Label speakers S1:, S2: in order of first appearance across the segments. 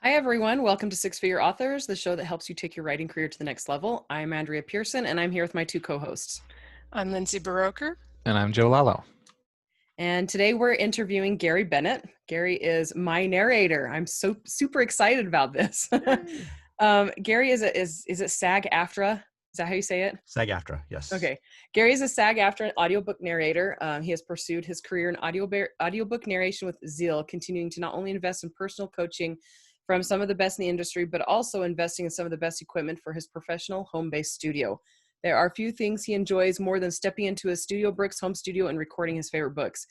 S1: Hi, everyone. Welcome to Six Figure Authors, the show that helps you take your writing career to the next level. I'm Andrea Pearson, and I'm here with my two co-hosts.
S2: I'm Lindsay Baroker.
S3: And I'm Joe Lalo.
S1: And today we're interviewing Gary Bennett. Gary is my narrator. I'm so super excited about this. Gary is it SAG-AFTRA? Is that how you say it?
S4: SAG-AFTRA, yes.
S1: Okay. Gary is a SAG-AFTRA audiobook narrator. He has pursued his career in audiobook narration with zeal, continuing to not only invest in personal coaching from some of the best in the industry, but also investing in some of the best equipment for his professional home-based studio. There are few things he enjoys more than stepping into his studio bricks home studio and recording his favorite books.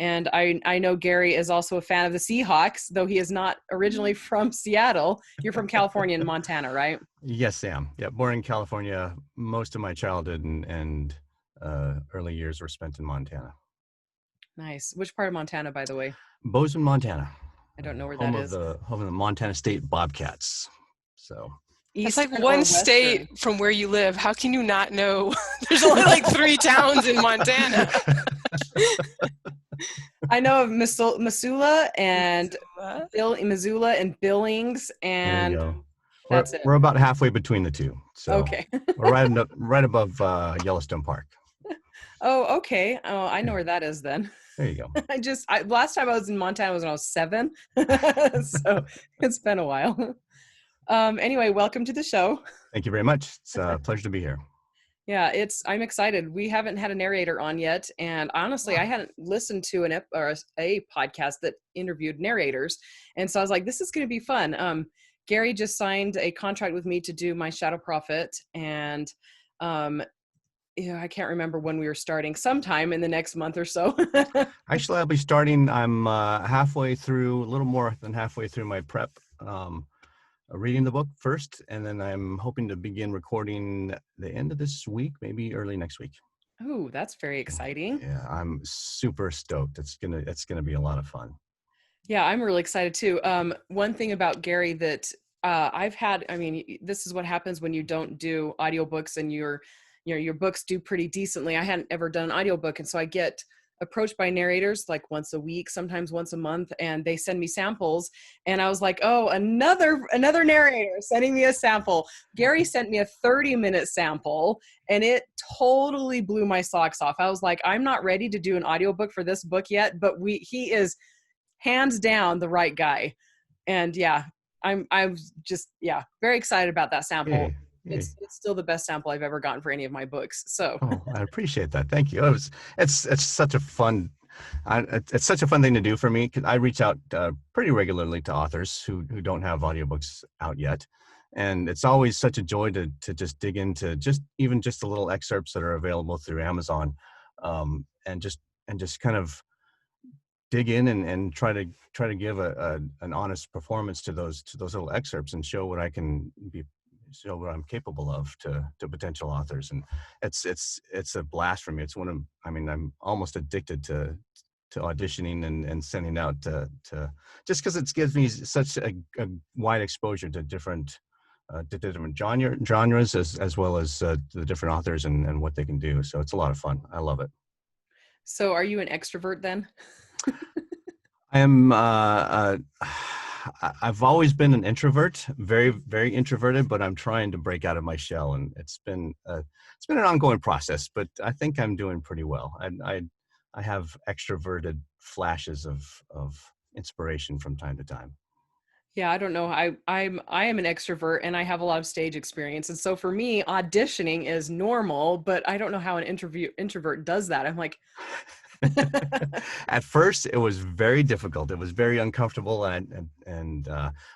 S1: And I know Gary is also a fan of the Seahawks, though he is not originally from Seattle. You're from California and Montana, right?
S4: Yes, Sam. Yeah, born in California. Most of my childhood and early years were spent in Montana.
S1: Nice. Which part of Montana, by the way?
S4: Bozeman, Montana.
S1: I don't know where
S4: home
S1: that
S4: of
S1: is.
S4: Home of the Montana State Bobcats. So
S2: It's like
S1: Eastern or
S2: one
S1: Western?
S2: state from where you live. How can you not know? There's only like 3 towns in Montana.
S1: I know of Missoula and Missoula and Billings,
S4: there you
S1: and
S4: go.
S1: that's it.
S4: We're about halfway between the two. So
S1: Okay.
S4: we're right above Yellowstone Park.
S1: Oh, okay. Oh, I know where that is then.
S4: There you go.
S1: Last time I was in Montana was when I was 7. So it's been a while. Anyway, welcome to the show.
S4: Thank you very much. It's a pleasure to be here.
S1: Yeah, I'm excited. We haven't had a narrator on yet, and honestly, I hadn't listened to a podcast that interviewed narrators, and so I was like, this is going to be fun. Gary just signed a contract with me to do my Shadow Prophet, and I can't remember when we were starting. Sometime in the next month or so.
S4: Actually, I'll be starting. I'm halfway through, a little more than halfway through my prep. Reading the book first, and then I'm hoping to begin recording the end of this week, maybe early next week.
S1: Oh, that's very exciting.
S4: Yeah, I'm super stoked. It's gonna be a lot of fun.
S1: Yeah, I'm really excited too. One thing about Gary that this is what happens when you don't do audiobooks and your books do pretty decently. I hadn't ever done an audiobook, and so I get approached by narrators like once a week, sometimes once a month, and they send me samples. And I was like, oh, another narrator sending me a sample. Gary sent me a 30-minute sample, and it totally blew my socks off. I was like, I'm not ready to do an audiobook for this book yet, but he is hands down the right guy. And yeah, I'm just very excited about that sample.
S4: Hey.
S1: It's still the best sample I've ever gotten for any of my books. So
S4: I appreciate that. Thank you. It's such a fun thing to do for me, because I reach out pretty regularly to authors who don't have audiobooks out yet, and it's always such a joy to just dig into just the little excerpts that are available through Amazon, and just kind of dig in and try to give an honest performance to those little excerpts and show what I'm capable of to potential authors. And it's a blast for me. It's I'm almost addicted to auditioning and sending out to just because it gives me such a wide exposure to different genres as well as the different authors and what they can do. So it's a lot of fun. I love it.
S1: So are you an extrovert then?
S4: I am. I've always been an introvert, very, very introverted, but I'm trying to break out of my shell, and it's been an ongoing process. But I think I'm doing pretty well. I have extroverted flashes of inspiration from time to time.
S1: Yeah, I don't know. I am an extrovert, and I have a lot of stage experience, and so for me, auditioning is normal. But I don't know how an introvert does that. I'm like.
S4: At first, it was very difficult. It was very uncomfortable, and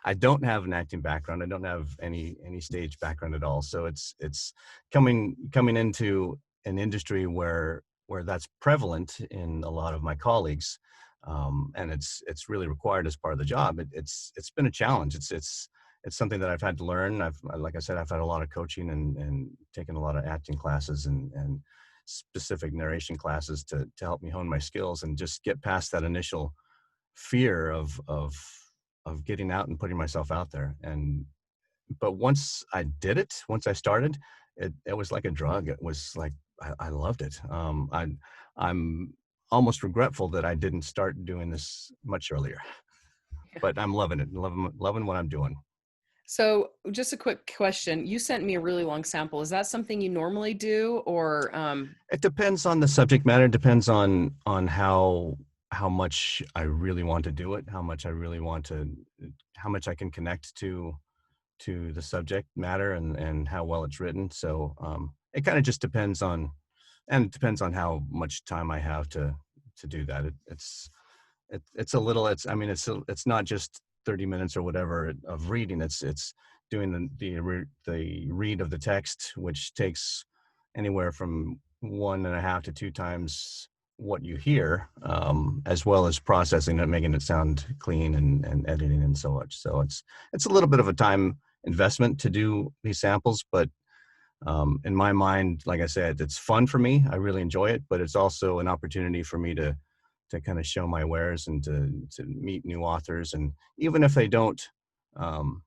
S4: I don't have an acting background. I don't have any stage background at all. So it's coming into an industry where that's prevalent in a lot of my colleagues, and it's really required as part of the job. It's been a challenge. It's something that I've had to learn. Like I said, I've had a lot of coaching and taken a lot of acting classes and specific narration classes to help me hone my skills and just get past that initial fear of getting out and putting myself out there. But once I did it, once I started, it was like a drug. It was like, I loved it. I'm almost regretful that I didn't start doing this much earlier. but I'm loving it. Loving what I'm doing.
S1: So just a quick question. You sent me a really long sample. Is that something you normally do, or
S4: It depends on the subject matter. It depends on how much I really want to do it, how much I really want to, how much I can connect to the subject matter and how well it's written. So it kind of just depends on, and it depends on how much time I have to do that. It's a little, it's not just 30 minutes or whatever of reading. It's doing the read of the text, which takes anywhere from 1.5 to 2 times what you hear, as well as processing it, making it sound clean and editing and so much. So it's a little bit of a time investment to do these samples, but in my mind, like I said, it's fun for me. I really enjoy it, but it's also an opportunity for me to kind of show my wares and to meet new authors. And even if they don't um,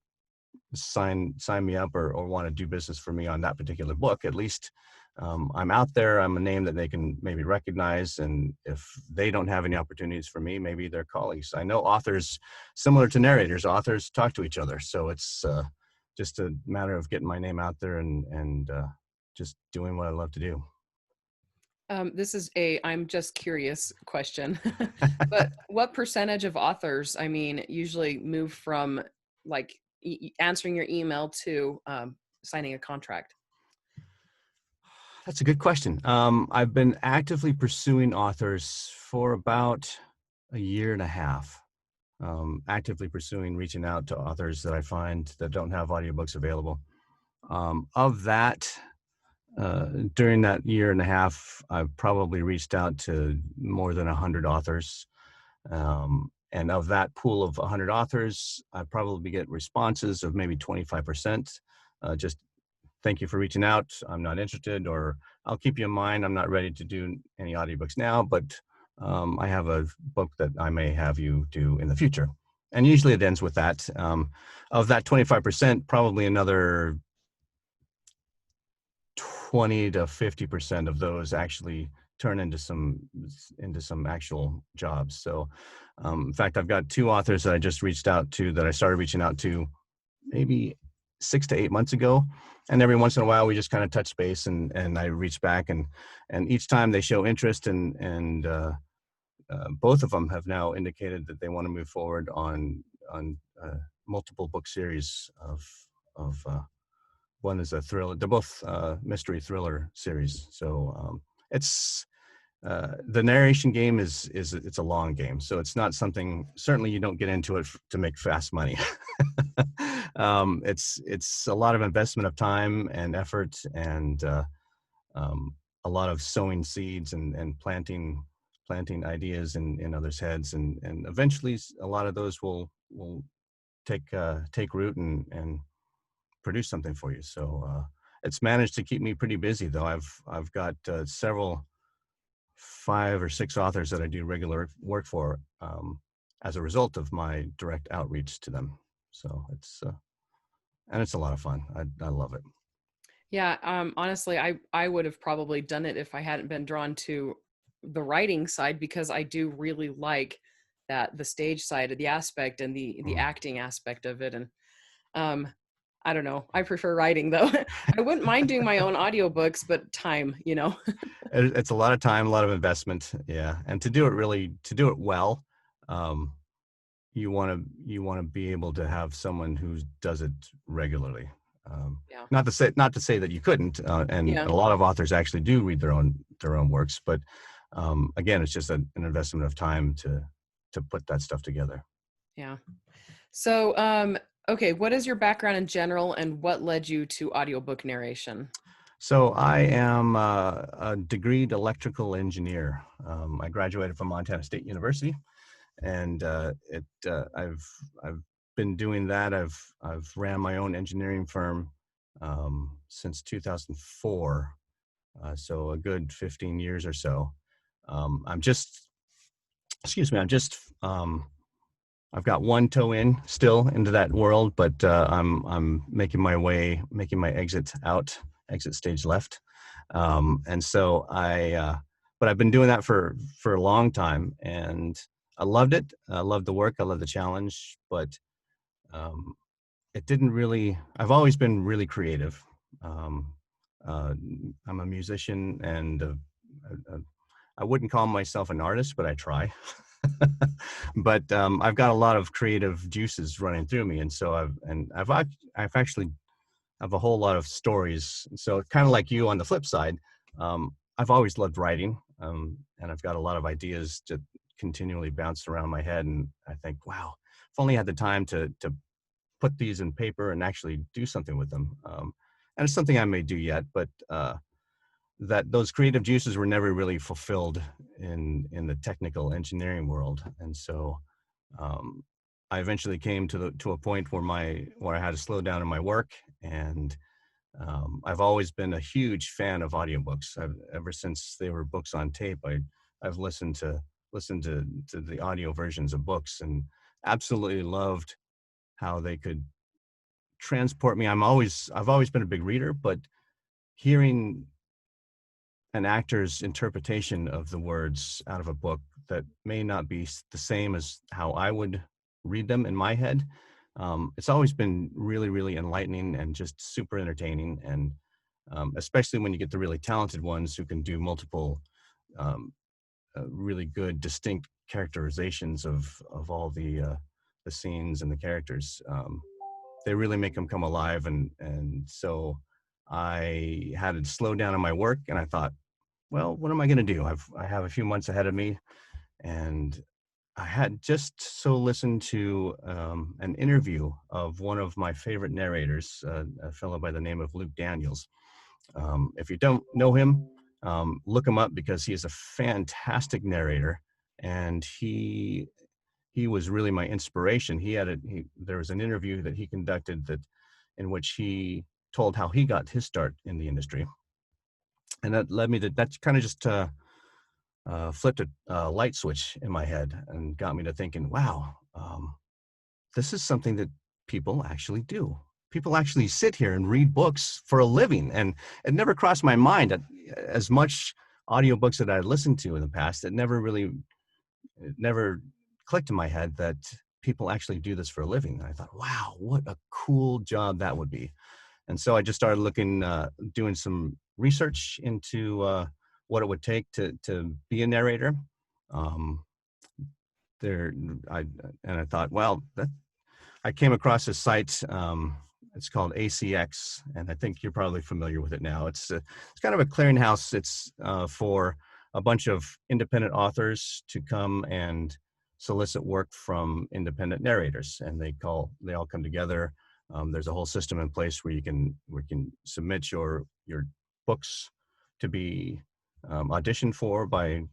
S4: sign me up or want to do business for me on that particular book, at least I'm out there. I'm a name that they can maybe recognize. And if they don't have any opportunities for me, maybe their colleagues. I know authors, similar to narrators, authors talk to each other. So it's just a matter of getting my name out there and just doing what I love to do.
S1: this is I'm just curious question, but what percentage of authors, I mean, usually move from like answering your email to signing a contract?
S4: That's a good question. I've been actively pursuing authors for about a year and a half. Actively pursuing, reaching out to authors that I find that don't have audiobooks available. Of that, during that year and a half, I've probably reached out to more than 100 authors. And of that pool of 100 authors, I probably get responses of maybe 25%. Just thank you for reaching out. I'm not interested, or I'll keep you in mind. I'm not ready to do any audiobooks now, but I have a book that I may have you do in the future. And usually it ends with that. Of that 25%, probably another 20 to 50% of those actually turn into some actual jobs. So in fact, I've got 2 authors that I just reached out to, that I started reaching out to maybe 6 to 8 months ago. And every once in a while we just kind of touch base and I reach back and each time they show interest and both of them have now indicated that they want to move forward on multiple book series of one is a thriller. They're both mystery thriller series. So it's the narration game is it's a long game. So it's not something, certainly you don't get into it to make fast money. It's a lot of investment of time and effort and a lot of sowing seeds and planting ideas in others' heads. And eventually a lot of those will take root and produce something for you. So it's managed to keep me pretty busy, though. I've got several 5 or 6 authors that I do regular work for as a result of my direct outreach to them. So it's and it's a lot of fun. I love it.
S1: Yeah, honestly, I would have probably done it if I hadn't been drawn to the writing side, because I do really like that the stage side of the aspect and the acting aspect of it. And I don't know, I prefer writing though. I wouldn't mind doing my own audiobooks, but time,
S4: It's a lot of time, a lot of investment. Yeah. And to do it well, you want to be able to have someone who does it regularly.
S1: Yeah.
S4: Not to say that you couldn't, and
S1: Yeah.
S4: a lot of authors actually do read their own works, but again, it's just an investment of time to put that stuff together.
S1: Yeah. So, okay, what is your background in general, and what led you to audiobook narration?
S4: So I am a degreed electrical engineer. I graduated from Montana State University, and I've been doing that. I've ran my own engineering firm since 2004, so a good 15 years or so. I'm just, excuse me, I've got one toe in still into that world, but I'm making my exit stage left. And so but I've been doing that for a long time, and I loved it. I loved the work. I loved the challenge, but um, it didn't really. I've always been really creative. Um, uh, I'm a musician, and I wouldn't call myself an artist, but I try. But I've got a lot of creative juices running through me, and so I've actually have a whole lot of stories. So kind of like you on the flip side, I've always loved writing, and I've got a lot of ideas to continually bounce around my head. And I think, wow, if only I had the time to put these in paper and actually do something with them. And it's something I may do yet, but that those creative juices were never really fulfilled in the technical engineering world. And so um, I eventually came to a point where I had to slow down in my work. And I've always been a huge fan of audiobooks. Ever since they were books on tape, I've listened to the audio versions of books, and absolutely loved how they could transport me. I've always been a big reader, but hearing an actor's interpretation of the words out of a book that may not be the same as how I would read them in my head, it's always been really, really enlightening and just super entertaining. And especially when you get the really talented ones who can do multiple um, really good, distinct characterizations of all the scenes and the characters. They really make them come alive. And so I had to slow down on my work, and I thought, well, what am I going to do? I have a few months ahead of me, and I had just so listened to an interview of one of my favorite narrators, a fellow by the name of Luke Daniels. If you don't know him, look him up, because he is a fantastic narrator, and he was really my inspiration. There was an interview that he conducted in which he told how he got his start in the industry, and that kind of just flipped a light switch in my head and got me to thinking, wow, this is something that people actually do. People actually sit here and read books for a living. And it never crossed my mind that as much audiobooks that I'd listened to in the past, it never clicked in my head that people actually do this for a living. And I thought, wow, what a cool job that would be. And so I just started doing some research into what it would take to be a narrator. Um, there, I thought, well, I came across a site. It's called ACX, and I think you're probably familiar with it now. It's kind of a clearinghouse. It's for a bunch of independent authors to come and solicit work from independent narrators, and they all come together. There's a whole system in place where you can submit your books to be auditioned for by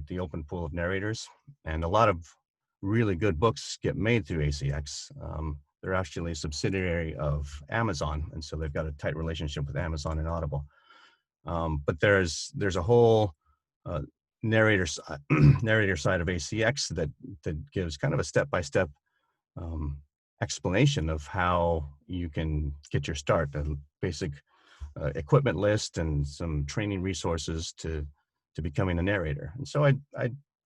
S4: the open pool of narrators, and a lot of really good books get made through ACX. They're actually a subsidiary of Amazon, and so they've got a tight relationship with Amazon and Audible. But there's a whole narrator narrator side of ACX that gives kind of a step-by-step explanation of how you can get your start, a basic equipment list and some training resources to becoming a narrator. And so I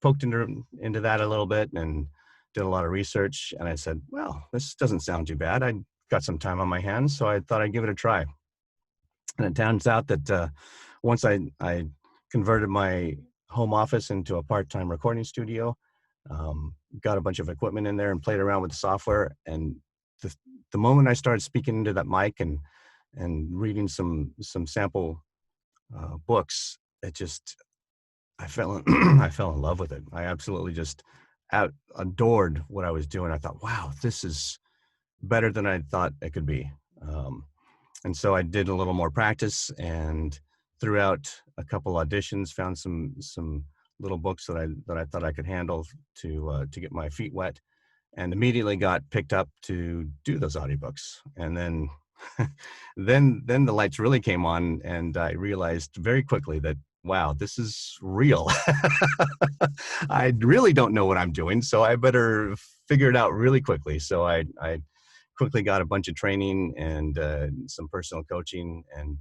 S4: poked into that a little bit and did a lot of research, and I said, well, this doesn't sound too bad. I got some time on my hands, so I thought I'd give it a try. And it turns out that once I converted my home office into a part-time recording studio, got a bunch of equipment in there and played around with the software, and the moment I started speaking into that mic and reading some sample books, I fell in love with it. I absolutely just adored what I was doing. I thought, wow, this is better than I thought it could be. And so I did a little more practice, and throughout a couple auditions, found some little books that I thought I could handle to get my feet wet, and immediately got picked up to do those audiobooks. And then then the lights really came on, and I realized very quickly that, wow, this is real. I really don't know what I'm doing, so I better figure it out really quickly. So I quickly got a bunch of training and some personal coaching, and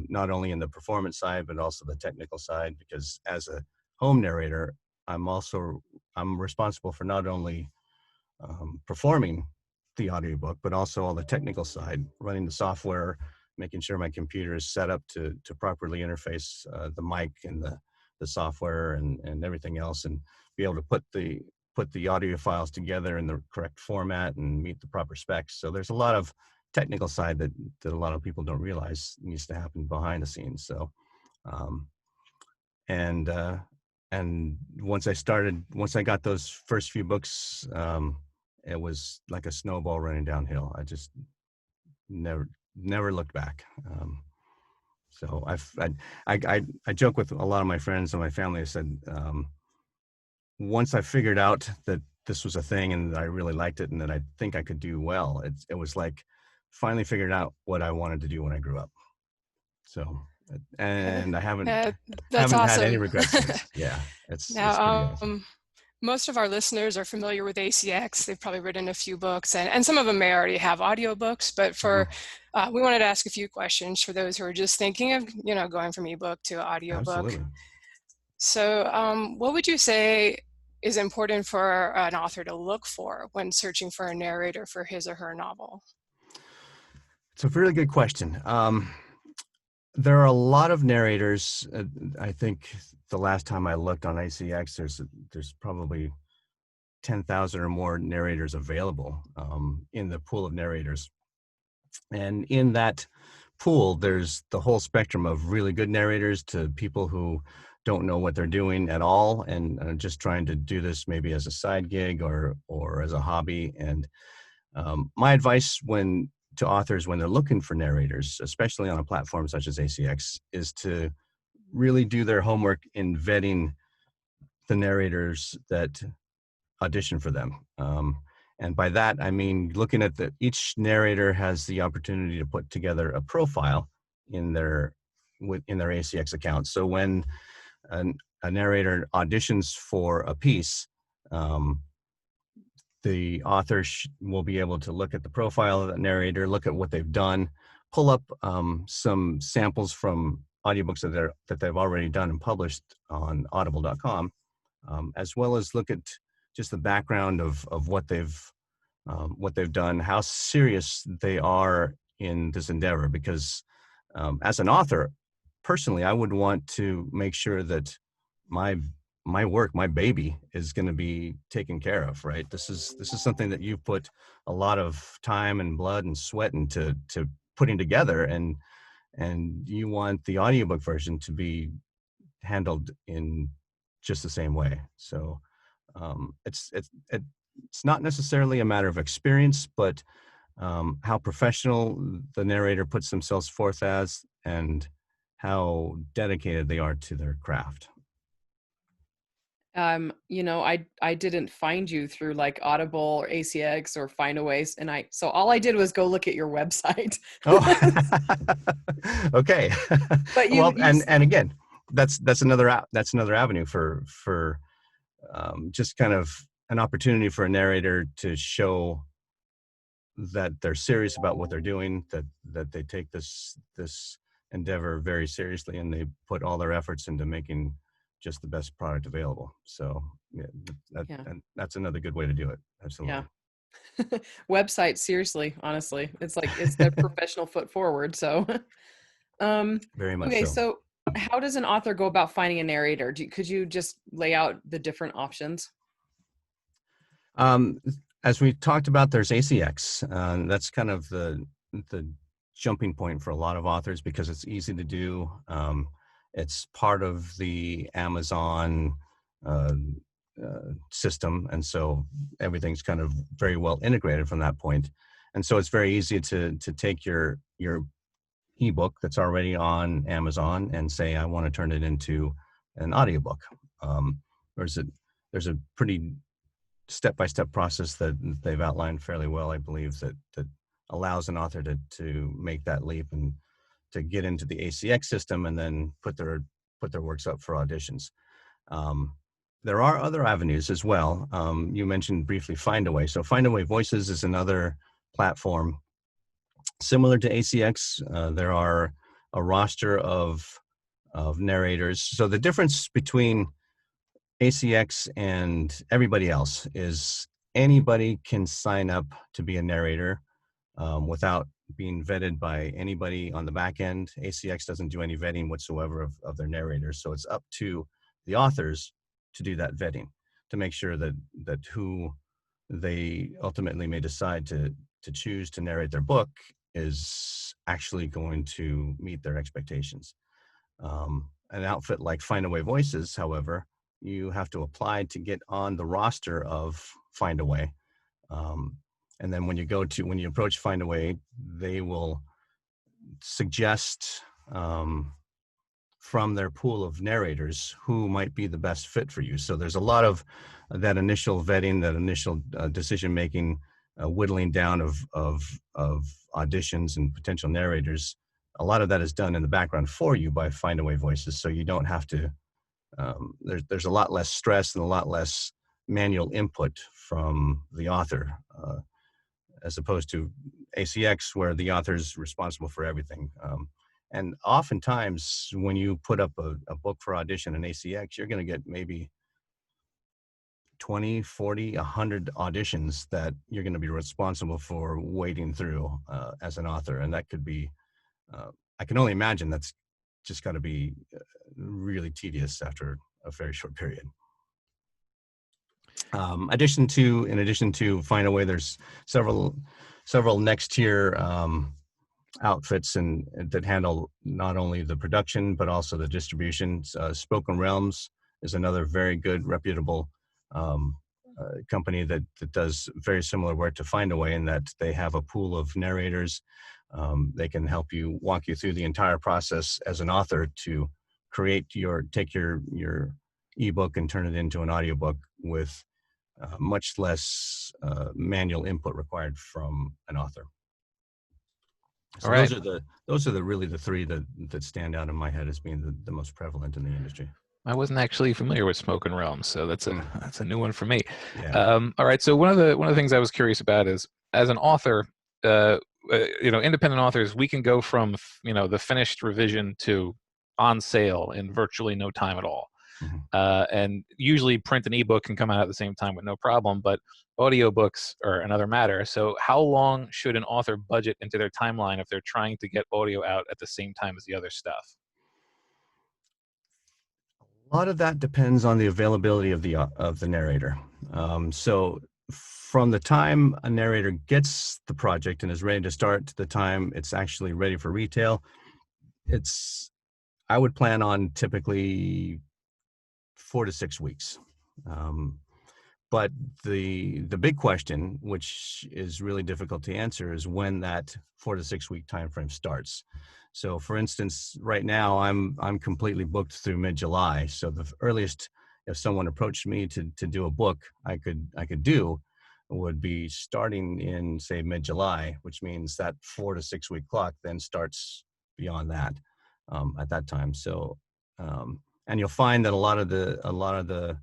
S4: not only in the performance side, but also the technical side, because as a home narrator, I'm also I'm responsible for not only performing the audiobook, but also all the technical side, running the software, making sure my computer is set up to properly interface the mic and the software and everything else, and be able to put the audio files together in the correct format and meet the proper specs. So there's a lot of technical side that a lot of people don't realize needs to happen behind the scenes. So um, and once I got those first few books, it was like a snowball running downhill. I just never looked back. So I joke with a lot of my friends and my family. I said, once I figured out that this was a thing and that I really liked it and that I think I could do well, it was like finally figured out what I wanted to do when I grew up. So, and I haven't
S2: That's
S4: had any
S2: awesome.
S4: regrets since. Yeah, it's pretty
S2: Now,
S4: awesome.
S2: most of our listeners are familiar with ACX. They've probably written a few books, and some of them may already have audiobooks, but for we wanted to ask a few questions for those who are just thinking of, going from ebook to audiobook.
S4: Absolutely.
S2: So what would you say is important for an author to look for when searching for a narrator for his or her novel?
S4: It's a really good question. There are a lot of narrators. I think the last time I looked on ACX, there's probably 10,000 or more narrators available in the pool of narrators. And in that pool, there's the whole spectrum of really good narrators to people who don't know what they're doing at all and are just trying to do this maybe as a side gig or as a hobby. And my advice to authors when they're looking for narrators, especially on a platform such as ACX, is to really do their homework in vetting the narrators that audition for them. And by that, I mean looking at each narrator has the opportunity to put together a profile in their ACX account. So when a narrator auditions for a piece, the author will be able to look at the profile of that narrator, look at what they've done, pull up some samples from audiobooks that they've already done and published on audible.com, as well as look at just the background of what they've done, how serious they are in this endeavor. Because as an author, personally, I would want to make sure that my work, my baby, is going to be taken care of, right? This is something that you've put a lot of time and blood and sweat into putting together, and you want the audiobook version to be handled in just the same way. So it's not necessarily a matter of experience, but how professional the narrator puts themselves forth as, and how dedicated they are to their craft.
S1: I didn't find you through like Audible or ACX or Findaways, so all I did was go look at your website.
S4: Oh, okay.
S1: But
S4: Well, and again, that's another avenue for just kind of an opportunity for a narrator to show that they're serious about what they're doing, that they take this endeavor very seriously, and they put all their efforts into making just the best product available. So and that's another good way to do it. Absolutely.
S1: Yeah. Website, seriously, honestly, it's like it's their professional foot forward. So
S4: very much
S1: okay,
S4: so.
S1: so how does an author go about finding a narrator? Could you just lay out the different options?
S4: As we talked about, there's ACX. That's kind of the jumping point for a lot of authors because it's easy to do. It's part of the Amazon system, and so everything's kind of very well integrated from that point. And so it's very easy to take your ebook that's already on Amazon and say, I want to turn it into an audiobook. There's a pretty step-by-step process that they've outlined fairly well, I believe, that allows an author to make that leap and to get into the ACX system and then put their works up for auditions. There are other avenues as well. You mentioned briefly Findaway. So Findaway Voices is another platform similar to ACX. There are a roster of narrators. So the difference between ACX and everybody else is anybody can sign up to be a narrator without being vetted by anybody on the back end. ACX doesn't do any vetting whatsoever of their narrators. So it's up to the authors to do that vetting, to make sure that who they ultimately may decide to choose to narrate their book is actually going to meet their expectations. An outfit like Findaway Voices, however, you have to apply to get on the roster of Findaway. And then when you approach Findaway, they will suggest from their pool of narrators who might be the best fit for you. So there's a lot of that initial vetting, that initial decision making, whittling down of auditions and potential narrators. A lot of that is done in the background for you by Findaway Voices, so you don't have to. There's a lot less stress and a lot less manual input from the author, as opposed to ACX, where the author is responsible for everything. And oftentimes, when you put up a book for audition in ACX, you're going to get maybe 20, 40, 100 auditions that you're going to be responsible for wading through as an author. And that could be, I can only imagine that's just got to be really tedious after a very short period. In addition to Findaway, there's several next tier outfits and that handle not only the production but also the distribution. Spoken Realms is another very good, reputable company that does very similar work to Findaway, in that they have a pool of narrators. They can walk you through the entire process as an author to take your ebook and turn it into an audiobook with much less manual input required from an author. So
S3: All right.
S4: those are really the three that stand out in my head as being the most prevalent in the industry.
S3: I wasn't actually familiar with Spoken Realms, so that's a new one for me.
S4: Yeah.
S3: All right. So one of the things I was curious about is, as an author, independent authors, we can go from the finished revision to on sale in virtually no time at all.
S4: Mm-hmm.
S3: And usually print and ebook can come out at the same time with no problem, but audiobooks are another matter. So how long should an author budget into their timeline if they're trying to get audio out at the same time as the other stuff?
S4: A lot of that depends on the availability of the narrator. So from the time a narrator gets the project and is ready to start to the time it's actually ready for retail, I would plan on typically 4 to 6 weeks. But the big question, which is really difficult to answer, is when that 4 to 6 week time frame starts. So, for instance, right now I'm completely booked through mid-July. So the earliest, if someone approached me to do a book, I could do would be starting in, say, mid-July, which means that 4 to 6 week clock then starts beyond that at that time. So, and you'll find that a lot of the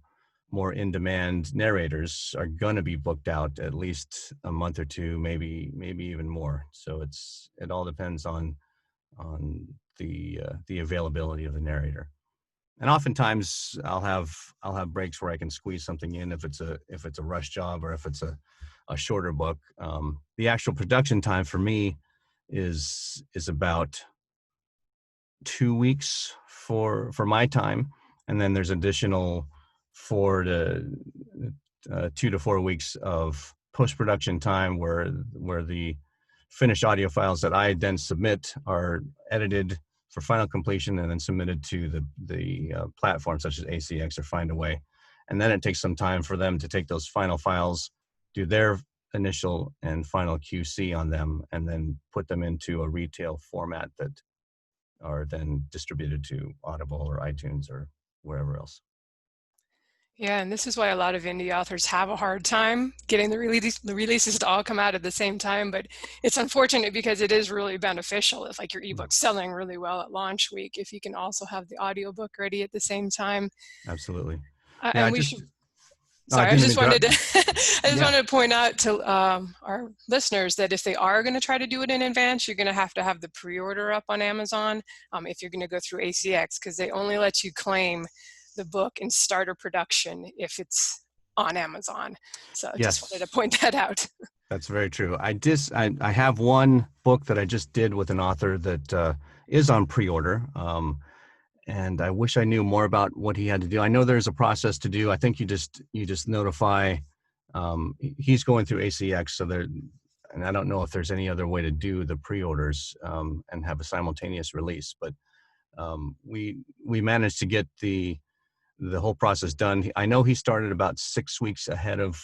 S4: more in-demand narrators are going to be booked out at least a month or two, maybe even more. So it all depends on the availability of the narrator. And oftentimes I'll have breaks where I can squeeze something in if it's a rush job or if it's a shorter book. The actual production time for me is about 2 weeks for my time, and then there's additional 2 to 4 weeks of post-production time where the finished audio files that I then submit are edited for final completion and then submitted to the platforms such as ACX or Findaway. And then it takes some time for them to take those final files, do their initial and final QC on them, and then put them into a retail format that are then distributed to Audible or iTunes or wherever else.
S2: Yeah, and this is why a lot of indie authors have a hard time getting the releases to all come out at the same time. But it's unfortunate because it is really beneficial if your ebook's selling really well at launch week, if you can also have the audiobook ready at the same time.
S4: Absolutely.
S2: And we should. Sorry, I just wanted to point out to our listeners that if they are going to try to do it in advance, you're going to have the pre-order up on Amazon if you're going to go through ACX, because they only let you claim the book in starter production if it's on Amazon. So I just wanted to
S4: Yes,
S2: point that out.
S4: that's very true. I have one book that I just did with an author that is on pre-order. And I wish I knew more about what he had to do. I know there's a process to do. I think you just notify. He's going through ACX, so there, and I don't know if there's any other way to do the pre-orders and have a simultaneous release. But we managed to get the whole process done. I know he started about 6 weeks ahead of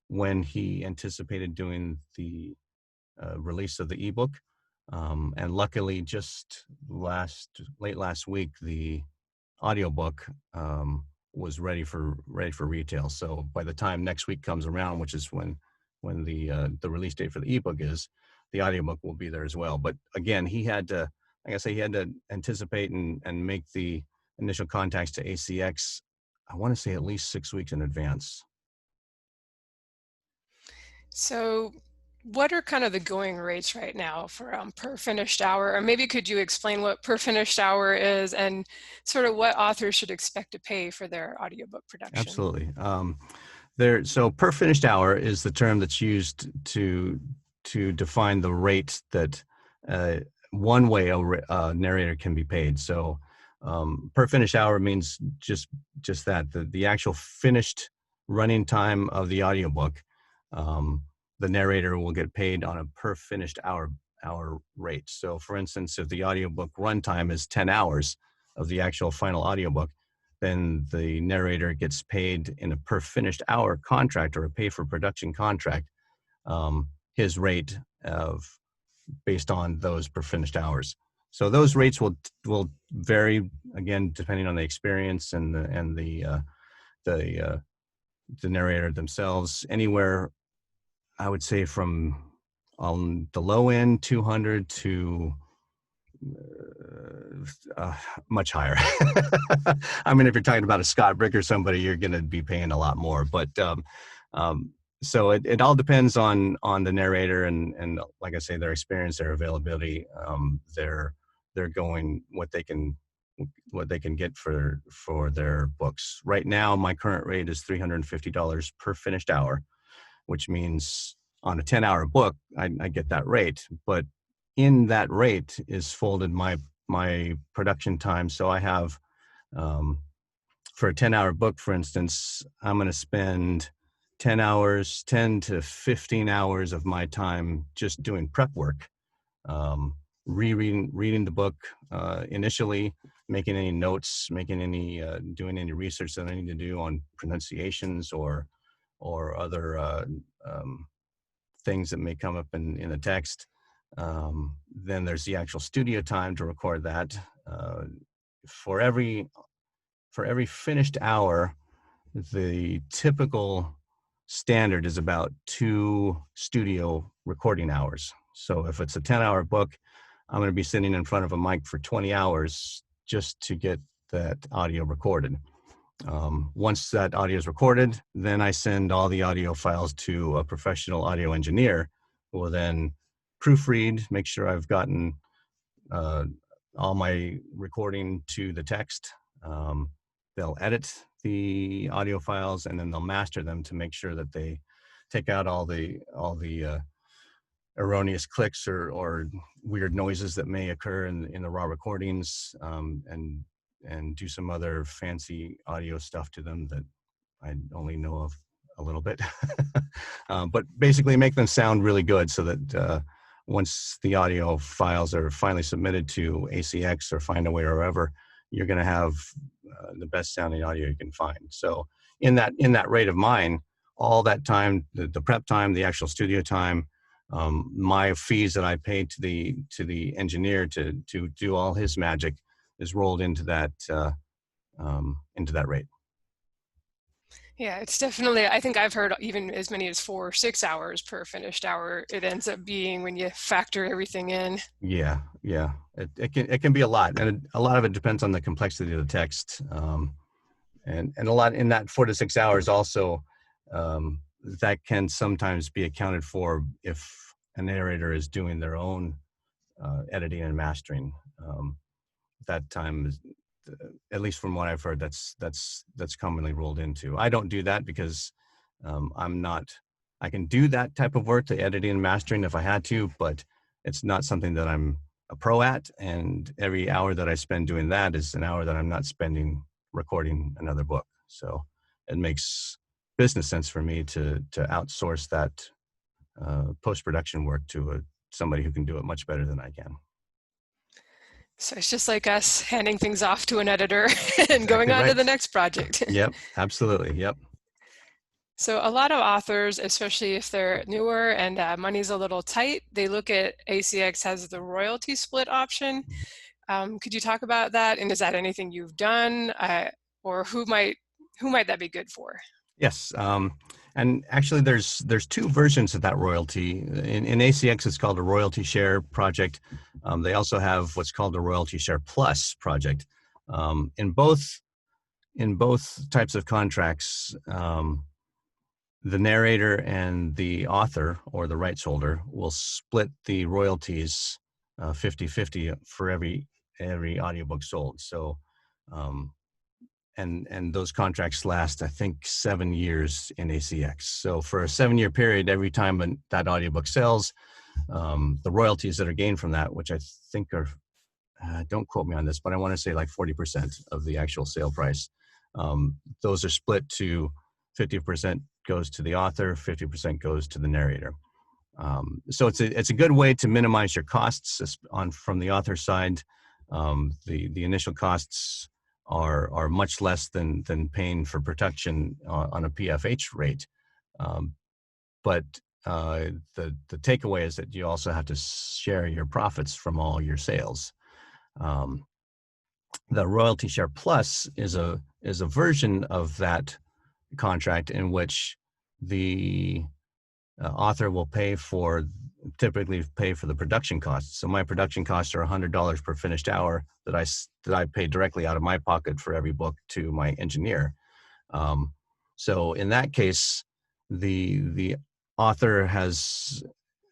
S4: when he anticipated doing the release of the ebook. And luckily, just late last week, the audiobook was ready for retail. So by the time next week comes around, which is when the release date for the ebook is, the audiobook will be there as well. But again, he had to, like I say, he had to anticipate and make the initial contacts to ACX. I want to say at least 6 weeks in advance.
S2: So what are kind of the going rates right now for per finished hour? Or maybe could you explain what per finished hour is and sort of what authors should expect to pay for their audiobook production?
S4: Absolutely. So per finished hour is the term that's used to define the rate that one way a narrator can be paid. So per finished hour means just that, the actual finished running time of the audiobook. The narrator will get paid on a per finished hour rate. So for instance, if the audiobook runtime is 10 hours of the actual final audiobook, then the narrator gets paid in a per finished hour contract or a pay for production contract, his rate based on those per finished hours. So those rates will vary, again, depending on the experience and the narrator themselves, anywhere, I would say, from on the low end 200 to much higher. I mean, if you're talking about a Scott Brick or somebody, you're going to be paying a lot more. But so it all depends on the narrator and like I say, their experience, their availability, they're going what they can get for their books. Right now, my current rate is $350 per finished hour, which means on a 10-hour book, I get that rate. But in that rate is folded my production time. So I have, for a 10-hour book, for instance, I'm going to spend 10 to 15 hours of my time just doing prep work, reading the book initially, making any notes, doing any research that I need to do on pronunciations or other things that may come up in the text. Then there's the actual studio time to record that. For every finished hour, the typical standard is about 2 studio recording hours. So if it's a 10-hour book, I'm going to be sitting in front of a mic for 20 hours just to get that audio recorded. Once that audio is recorded, then I send all the audio files to a professional audio engineer who will then proofread, make sure I've gotten all my recording to the text. They'll edit the audio files and then they'll master them to make sure that they take out all the erroneous clicks or weird noises that may occur in the raw recordings, and do some other fancy audio stuff to them that I only know of a little bit. But basically make them sound really good so that once the audio files are finally submitted to ACX or Findaway or wherever, you're going to have the best sounding audio you can find. So in that rate of mine, all that time, the prep time, the actual studio time, my fees that I pay to the engineer to do all his magic is rolled into that rate.
S2: Yeah, it's definitely, I think I've heard even as many as 4 or 6 hours per finished hour it ends up being when you factor everything in.
S4: Yeah. It can be a lot, and a lot of it depends on the complexity of the text, and a lot in that 4 to 6 hours also, that can sometimes be accounted for if a narrator is doing their own editing and mastering. That time at least from what I've heard, that's commonly rolled into. I don't do that because I'm not. I can do that type of work, the editing and mastering, if I had to, but it's not something that I'm a pro at. And every hour that I spend doing that is an hour that I'm not spending recording another book. So it makes business sense for me to outsource that post-production work to somebody who can do it much better than I can.
S2: So it's just like us handing things off to an editor and
S4: Exactly
S2: going on to
S4: right.
S2: the next project.
S4: Yep, absolutely. Yep.
S2: So a lot of authors, especially if they're newer and money's a little tight, they look at ACX as the royalty split option. Could you talk about that? And is that anything you've done, or who might that be good for?
S4: Yes, and actually, there's two versions of that royalty. In ACX, it's called a royalty share project. They also have what's called a royalty share plus project. In both types of contracts, the narrator and the author or the rights holder will split the royalties 50-50 for every audiobook sold. So. And those contracts last, I think, 7 years in ACX. So for a 7-year period, every time that audiobook sells, the royalties that are gained from that, which I think are, don't quote me on this, but I want to say like 40% of the actual sale price. Those are split to 50% goes to the author, 50% goes to the narrator. So it's a good way to minimize your costs from the author side. The initial costs are much less than paying for production on a PFH rate. But the takeaway is that you also have to share your profits from all your sales. The Royalty Share Plus is a version of that contract in which the author will typically pay for the production costs. So my production costs are $100 per finished hour that I pay directly out of my pocket for every book to my engineer. So in that case, the author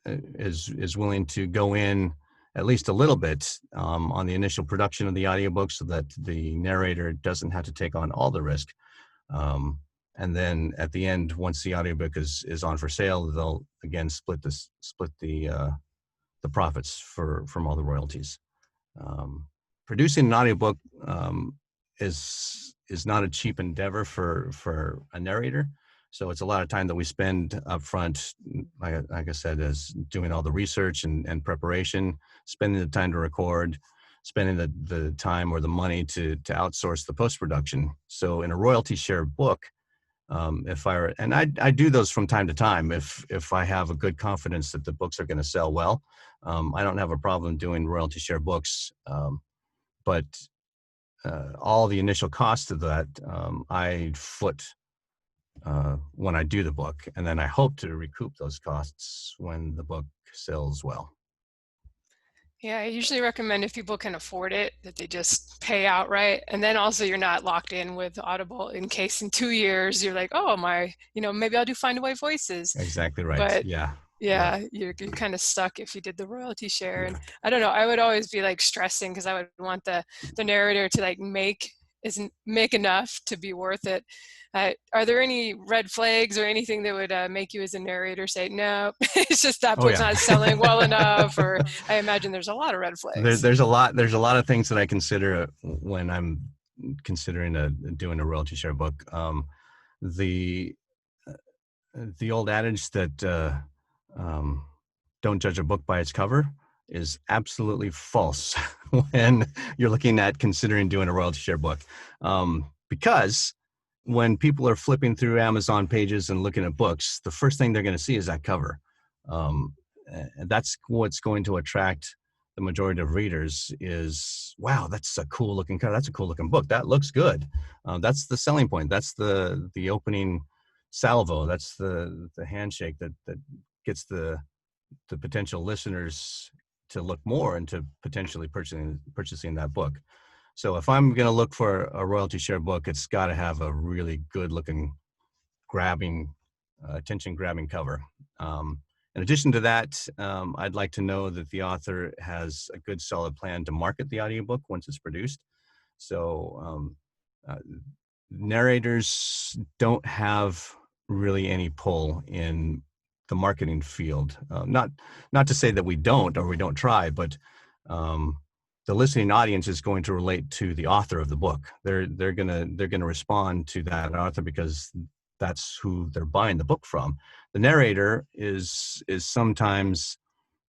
S4: is willing to go in at least a little bit on the initial production of the audiobook so that the narrator doesn't have to take on all the risk. And then at the end, once the audiobook is on for sale, they'll again split the profits from all the royalties. Producing an audiobook is not a cheap endeavor for a narrator. So it's a lot of time that we spend up front, like I said, as doing all the research and preparation, spending the time to record, spending the time or the money to outsource the post-production. So in a royalty share book, I do those from time to time if I have a good confidence that the books are going to sell well. I don't have a problem doing royalty share books, but all the initial costs of that I foot when I do the book, and then I hope to recoup those costs when the book sells well.
S2: Yeah, I usually recommend if people can afford it that they just pay outright. And then also you're not locked in with Audible in case in 2 years you're like, oh, maybe I'll do Find Away Voices.
S4: Exactly right.
S2: But
S4: yeah.
S2: You're kind of stuck if you did the royalty share. And I don't know, I would always be like stressing because I would want the narrator to like make enough to be worth it. Are there any red flags or anything that would make you as a narrator say, no, it's just that book's not selling well enough? Or I imagine there's a lot of red flags.
S4: There's a lot of things that I consider when I'm considering doing a royalty share book. The old adage that don't judge a book by its cover is absolutely false when you're looking at considering doing a royalty share book. Because when people are flipping through Amazon pages and looking at books, the first thing they're going to see is that cover. And that's what's going to attract the majority of readers is, wow, that's a cool looking cover. That's a cool looking book. That looks good. That's the selling point. That's the opening salvo. That's the handshake that gets the potential listeners to look more into potentially purchasing that book. So if I'm going to look for a royalty share book, it's got to have a really good looking, attention grabbing cover. In addition to that, I'd like to know that the author has a good solid plan to market the audiobook once it's produced. So narrators don't have really any pull in the marketing field. Not to say that we don't or we don't try, but the listening audience is going to relate to the author of the book. They're gonna respond to that author because that's who they're buying the book from. The narrator is sometimes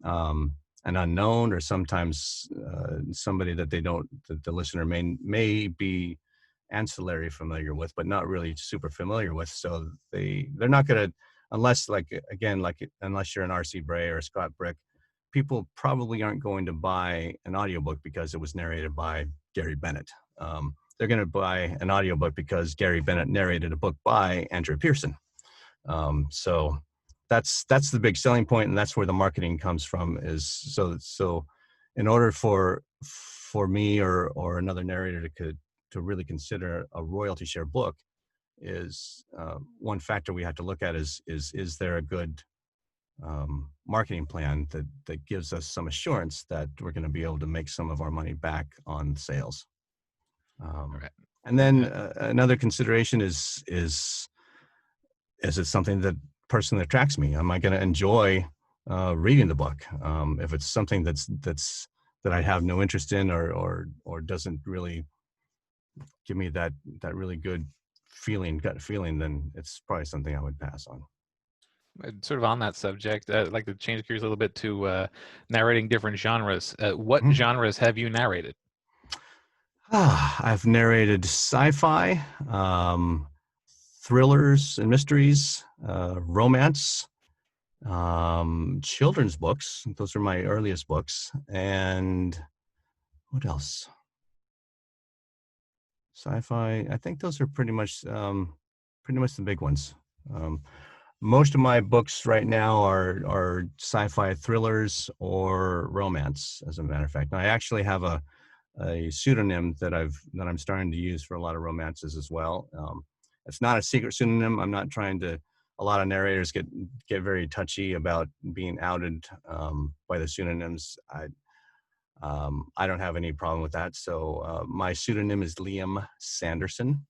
S4: an unknown, or sometimes somebody that that the listener may be ancillary familiar with, but not really super familiar with. So they're not going to, unless unless you're an R.C. Bray or a Scott Brick, people probably aren't going to buy an audiobook because it was narrated by Gary Bennett. They're going to buy an audiobook because Gary Bennett narrated a book by Andrew Pearson. So that's the big selling point, and that's where the marketing comes from. Is so in order for me or another narrator to really consider a royalty share book, is one factor we have to look at is there a good marketing plan that gives us some assurance that we're going to be able to make some of our money back on sales.
S3: Right.
S4: And then another consideration is it something that personally attracts me? Am I going to enjoy reading the book? If it's something that I have no interest in or doesn't really give me that really good gut feeling, then it's probably something I would pass on.
S3: Sort of on that subject, I'd like to change gears a little bit to narrating different genres. What genres have you narrated?
S4: I've narrated sci-fi, thrillers and mysteries, romance, children's books. Those are my earliest books. And what else? Sci-fi. I think those are pretty much the big ones. Most of my books right now are sci-fi thrillers or romance, as a matter of fact. Now, I actually have a pseudonym that I'm starting to use for a lot of romances as well. It's not a secret pseudonym. I'm not trying to. A lot of narrators get very touchy about being outed by the pseudonyms. I don't have any problem with that. So my pseudonym is Liam Sanderson.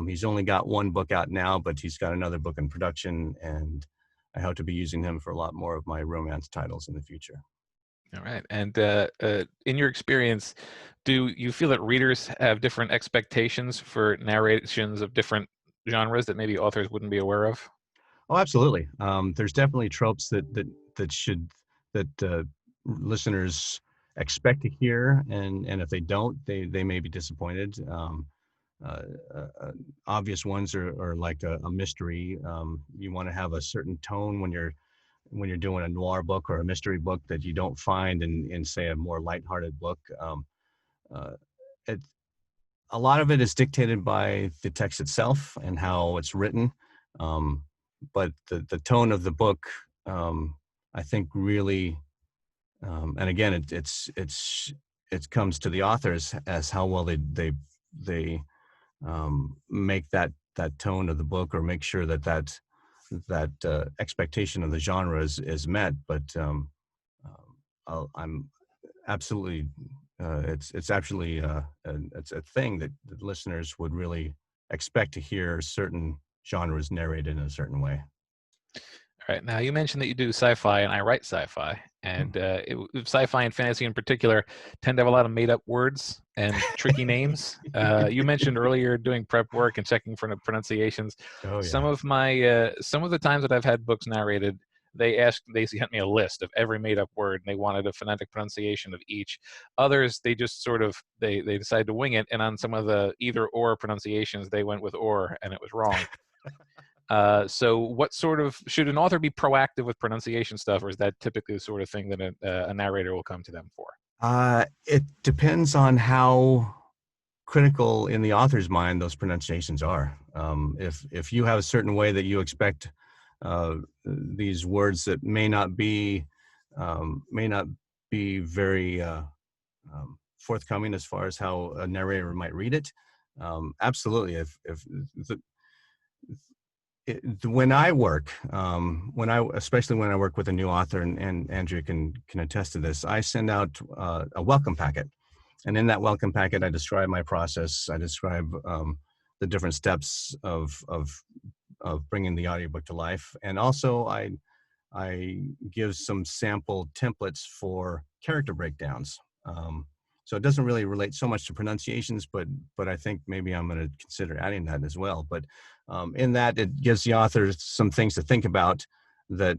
S4: He's only got one book out now, but he's got another book in production, and I hope to be using him for a lot more of my romance titles in the future.
S3: All right. And in your experience, do you feel that readers have different expectations for narrations of different genres that maybe authors wouldn't be aware of?
S4: Oh, absolutely. There's definitely tropes that listeners expect to hear, and if they don't, they may be disappointed. Obvious ones are like a mystery. You want to have a certain tone when you're doing a noir book or a mystery book that you don't find in say a more lighthearted book. A lot of it is dictated by the text itself and how it's written, but the tone of the book, I think, really, and again, it comes to the authors as how well they make that tone of the book, or make sure that expectation of the genre is met. But I'm absolutely, it's actually it's a thing that the listeners would really expect to hear certain genres narrated in a certain way.
S3: All right. Now, you mentioned that you do sci-fi, and I write sci-fi, and sci-fi and fantasy in particular tend to have a lot of made-up words and tricky names. You mentioned earlier doing prep work and checking for pronunciations.
S4: Oh, yeah.
S3: Some of the times that I've had books narrated, they sent me a list of every made-up word, and they wanted a phonetic pronunciation of each. Others, they just sort of they decided to wing it, and on some of the either or pronunciations, they went with or, and it was wrong. So what should an author be proactive with pronunciation stuff, or is that typically the sort of thing that a narrator will come to them for?
S4: It depends on how critical in the author's mind those pronunciations are. If you have a certain way that you expect these words that may not be very forthcoming as far as how a narrator might read it, absolutely. When I work, especially when I work with a new author, and Andrea can attest to this, I send out a welcome packet, And in that welcome packet, I describe my process. I describe the different steps of bringing the audiobook to life. And also I give some sample templates for character breakdowns. So it doesn't really relate so much to pronunciations, but I think maybe I'm going to consider adding that as well. But in that, it gives the author some things to think about that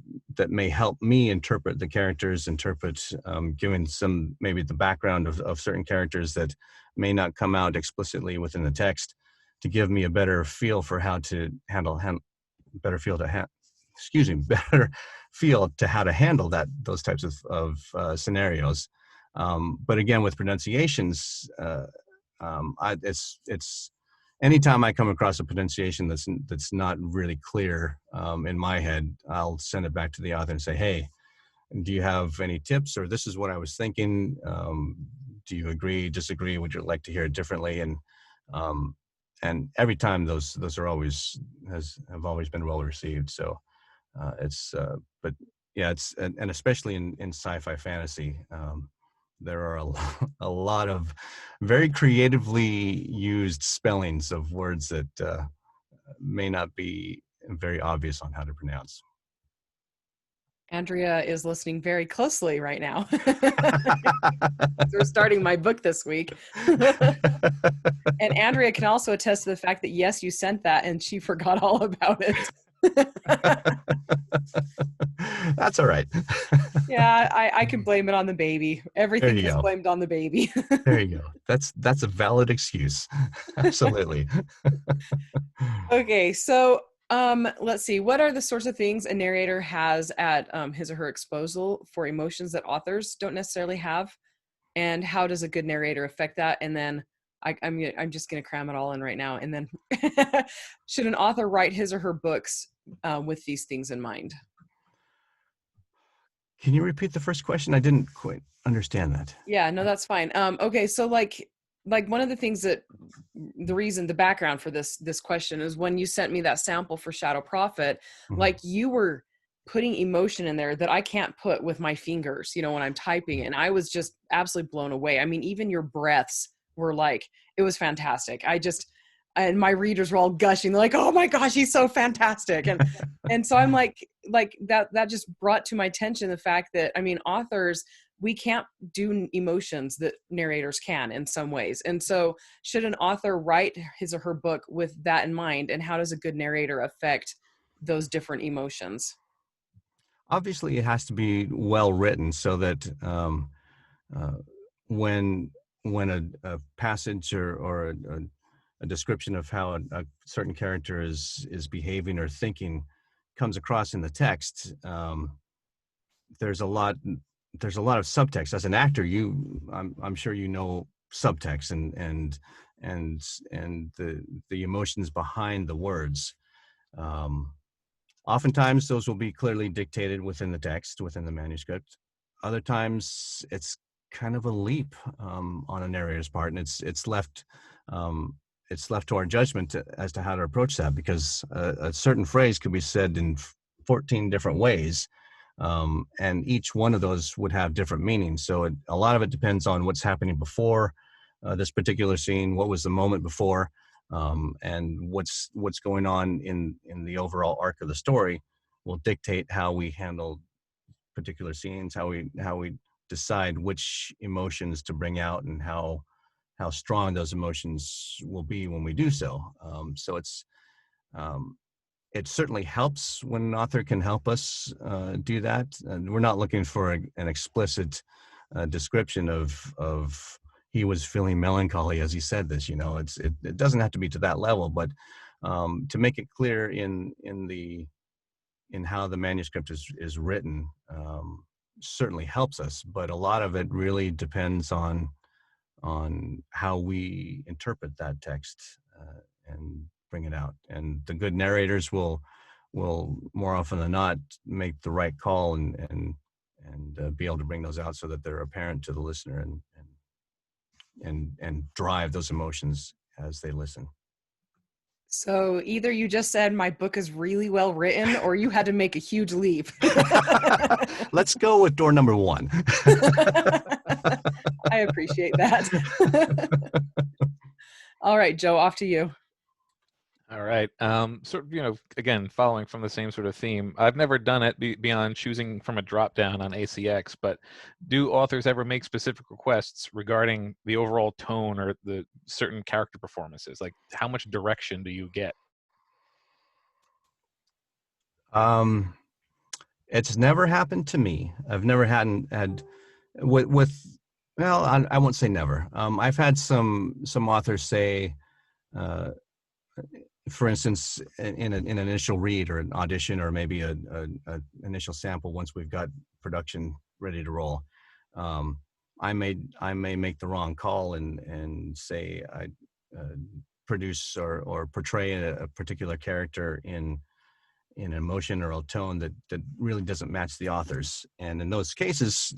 S4: may help me interpret the characters, giving some, maybe the background of certain characters that may not come out explicitly within the text, to give me a better feel for how to better feel to how to handle those types of scenarios. But again, with pronunciations, it's anytime I come across a pronunciation that's not really clear in my head, I'll send it back to the author and say, hey, do you have any tips? Or this is what I was thinking. Do you agree, disagree? Would you like to hear it differently? And every time those have always been well received. So but yeah, and especially in sci-fi fantasy, there are a lot of very creatively used spellings of words that may not be very obvious on how to pronounce.
S1: Andrea is listening very closely right now. We're starting my book this week. And Andrea can also attest to the fact that, yes, you sent that and she forgot all about it.
S4: That's all right.
S1: Yeah, I can blame it on the baby. Everything is blamed on the baby.
S4: There you go. That's a valid excuse. Absolutely.
S1: Okay, so let's see. What are the sorts of things a narrator has at his or her disposal for emotions that authors don't necessarily have? And how does a good narrator affect that? And then I'm just going to cram it all in right now. And then should an author write his or her books with these things in mind?
S4: Can you repeat the first question? I didn't quite understand that.
S1: Yeah, no, that's fine. Okay, so like one of the things that the background for this question is when you sent me that sample for Shadow Prophet,
S4: Mm-hmm.
S1: like you were putting emotion in there that I can't put with my fingers, when I'm typing. And I was just absolutely blown away. I mean, even your breaths were like, it was fantastic. And my readers were all gushing. They're like, oh my gosh, he's so fantastic. And so I'm like that just brought to my attention the fact that, I mean, authors, we can't do emotions that narrators can in some ways. And so should an author write his or her book with that in mind? And how does a good narrator affect those different emotions?
S4: Obviously, it has to be well written so that when a passage or a description of how a certain character is behaving or thinking comes across in the text, there's a lot of subtext. As an actor, I'm sure you know subtext and the emotions behind the words. Oftentimes, those will be clearly dictated within the text, within the manuscript. Other times, it's kind of a leap on a narrator's part, and it's left to our judgment as to how to approach that, because a certain phrase could be said in 14 different ways, and each one of those would have different meanings. So a lot of it depends on what's happening before this particular scene, what was the moment before, and what's going on in the overall arc of the story will dictate how we handle particular scenes, how we decide which emotions to bring out, and how strong those emotions will be when we do so. So it certainly helps when an author can help us do that. And we're not looking for an explicit description of he was feeling melancholy as he said this. It doesn't have to be to that level, but to make it clear in how the manuscript is written certainly helps us. But a lot of it really depends on how we interpret that text and bring it out. And the good narrators will more often than not make the right call and be able to bring those out so that they're apparent to the listener and drive those emotions as they listen.
S1: So either you just said my book is really well written, or you had to make a huge leap.
S4: Let's go with door number one.
S1: I appreciate that. All right, Joe, off to you.
S3: All right. So, again, following from the same sort of theme, I've never done it beyond choosing from a drop down on ACX, but do authors ever make specific requests regarding the overall tone or the certain character performances? Like, how much direction do you get?
S4: It's never happened to me. I've never had with well, I won't say never. I've had some authors say, uh, for instance, in an initial read or an audition, or maybe a initial sample, once we've got production ready to roll, I may make the wrong call and say I produce or portray a particular character in an emotion or a tone that really doesn't match the author's. And in those cases,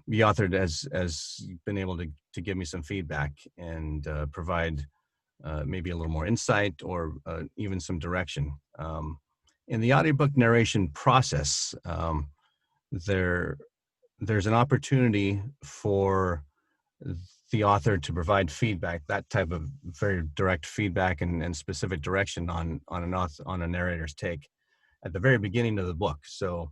S4: the author has been able to give me some feedback and provide maybe a little more insight or even some direction. In the audiobook narration process, there's an opportunity for the author to provide feedback, that type of very direct feedback and specific direction on a narrator's take at the very beginning of the book. So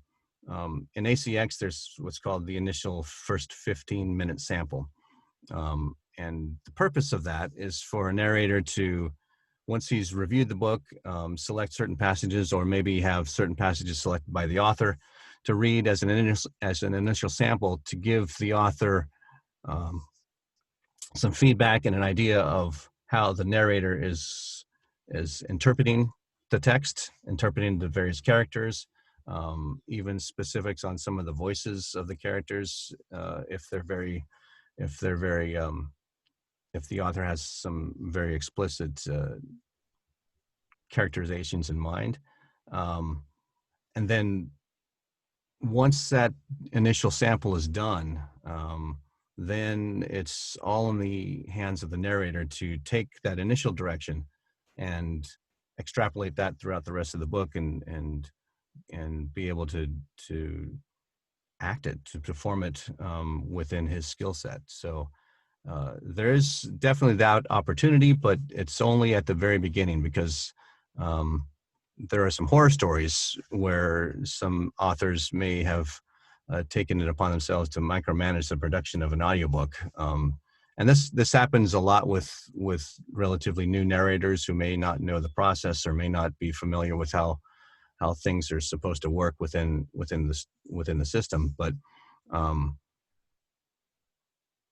S4: in ACX, there's what's called the initial first 15-minute sample. And the purpose of that is for a narrator to, once he's reviewed the book, select certain passages, or maybe have certain passages selected by the author to read as an initial sample, to give the author some feedback and an idea of how the narrator is interpreting the text, interpreting the various characters, even specifics on some of the voices of the characters, if the author has some very explicit characterizations in mind. And then once that initial sample is done, then it's all in the hands of the narrator to take that initial direction and extrapolate that throughout the rest of the book and be able to act it, to perform it within his skill set. So there's definitely that opportunity, but it's only at the very beginning, because there are some horror stories where some authors may have taken it upon themselves to micromanage the production of an audiobook. And this happens a lot with relatively new narrators who may not know the process or may not be familiar with how things are supposed to work within the system. But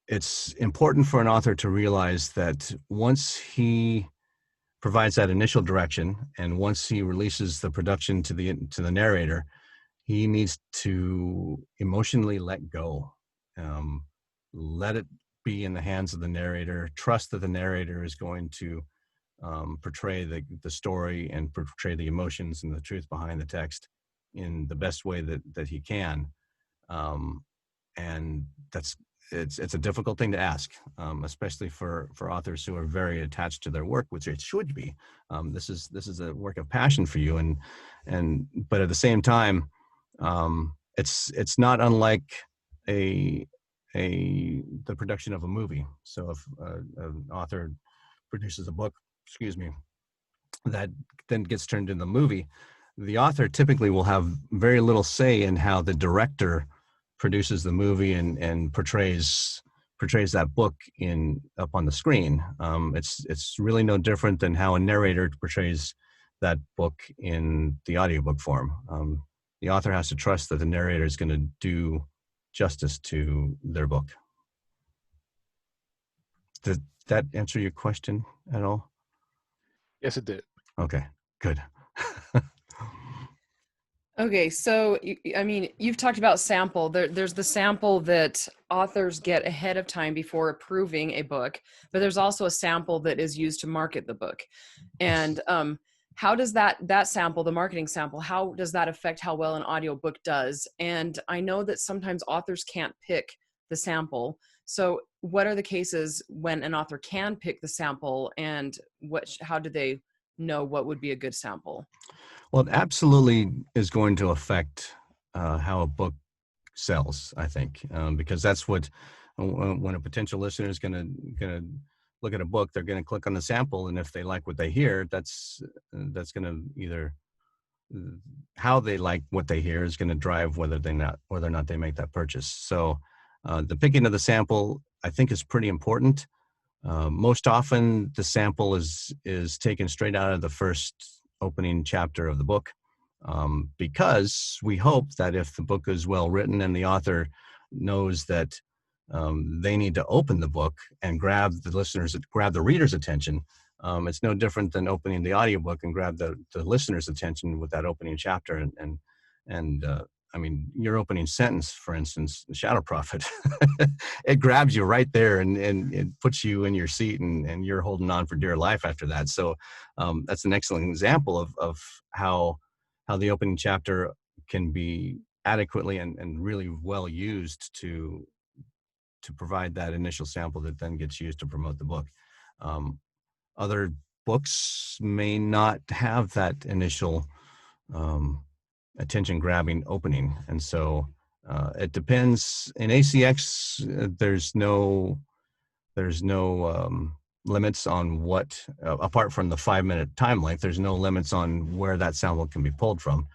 S4: it's important for an author to realize that once he provides that initial direction, and once he releases the production to the narrator, he needs to emotionally let go. Let it be in the hands of the narrator. Trust that the narrator is going to portray the story and portray the emotions and the truth behind the text in the best way that he can. And it's a difficult thing to ask, especially for authors who are very attached to their work, which it should be. This is a work of passion for you, but at the same time, it's not unlike the production of a movie. So if an author produces a book, that then gets turned into a movie, the author typically will have very little say in how the director produces the movie and portrays that book up on the screen. It's really no different than how a narrator portrays that book in the audiobook form. The author has to trust that the narrator is going to do justice to their book. Did that answer your question at all?
S3: Yes, it did.
S4: Okay, good.
S1: Okay, so I mean, you've talked about sample. There's the sample that authors get ahead of time before approving a book, but there's also a sample that is used to market the book. And how does that sample, the marketing sample, how does that affect how well an audiobook does? And I know that sometimes authors can't pick the sample. So what are the cases when an author can pick the sample, and how do they know what would be a good sample?
S4: Well, it absolutely is going to affect how a book sells, I think, because that's what when a potential listener is gonna look at a book, they're gonna click on the sample, and if they like what they hear, that's gonna either how they like what they hear is going to drive whether or not they make that purchase. So the picking of the sample, I think, is pretty important. Most often the sample is taken straight out of the first opening chapter of the book, because we hope that if the book is well written and the author knows that they need to open the book and grab the reader's attention. It's no different than opening the audiobook and grab the listener's attention with that opening chapter. And I mean, your opening sentence, for instance, the Shadow Prophet, it grabs you right there and it puts you in your seat, and you're holding on for dear life after that. So that's an excellent example of how the opening chapter can be adequately and really well used to provide that initial sample that then gets used to promote the book. Other books may not have that initial attention-grabbing opening, and so it depends. In ACX, there's no limits on what, apart from the 5-minute time length, there's no limits on where that sample can be pulled from.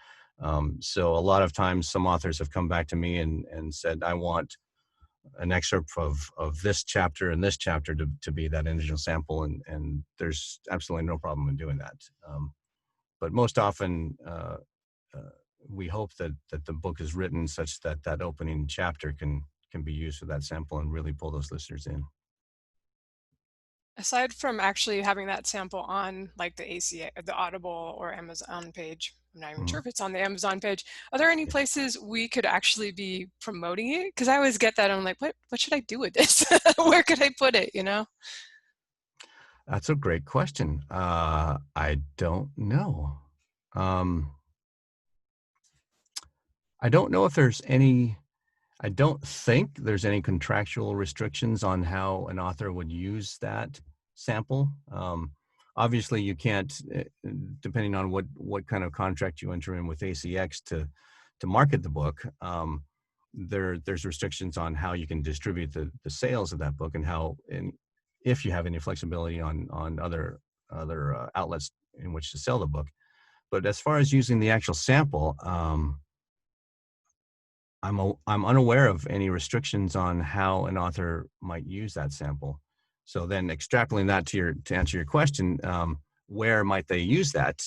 S4: So a lot of times, some authors have come back to me and said, I want an excerpt of this chapter and this chapter to be that initial sample, and there's absolutely no problem in doing that. But most often, we hope that the book is written such that that opening chapter can be used for that sample and really pull those listeners in.
S2: Aside from actually having that sample on like the the Audible or Amazon page, I'm not even sure if it's on the Amazon page, are there any places we could actually be promoting it? Because I always get that, I'm like, what should I do with this? Where could I put it, you know?
S4: That's a great question. I don't know. I don't know if there's any, I don't think there's any contractual restrictions on how an author would use that sample. Obviously, you can't, depending on what kind of contract you enter in with ACX to market the book, there's restrictions on how you can distribute the sales of that book, and how, and if you have any flexibility on other outlets in which to sell the book. But as far as using the actual sample, I'm unaware of any restrictions on how an author might use that sample. So then extrapolating that to answer your question, where might they use that?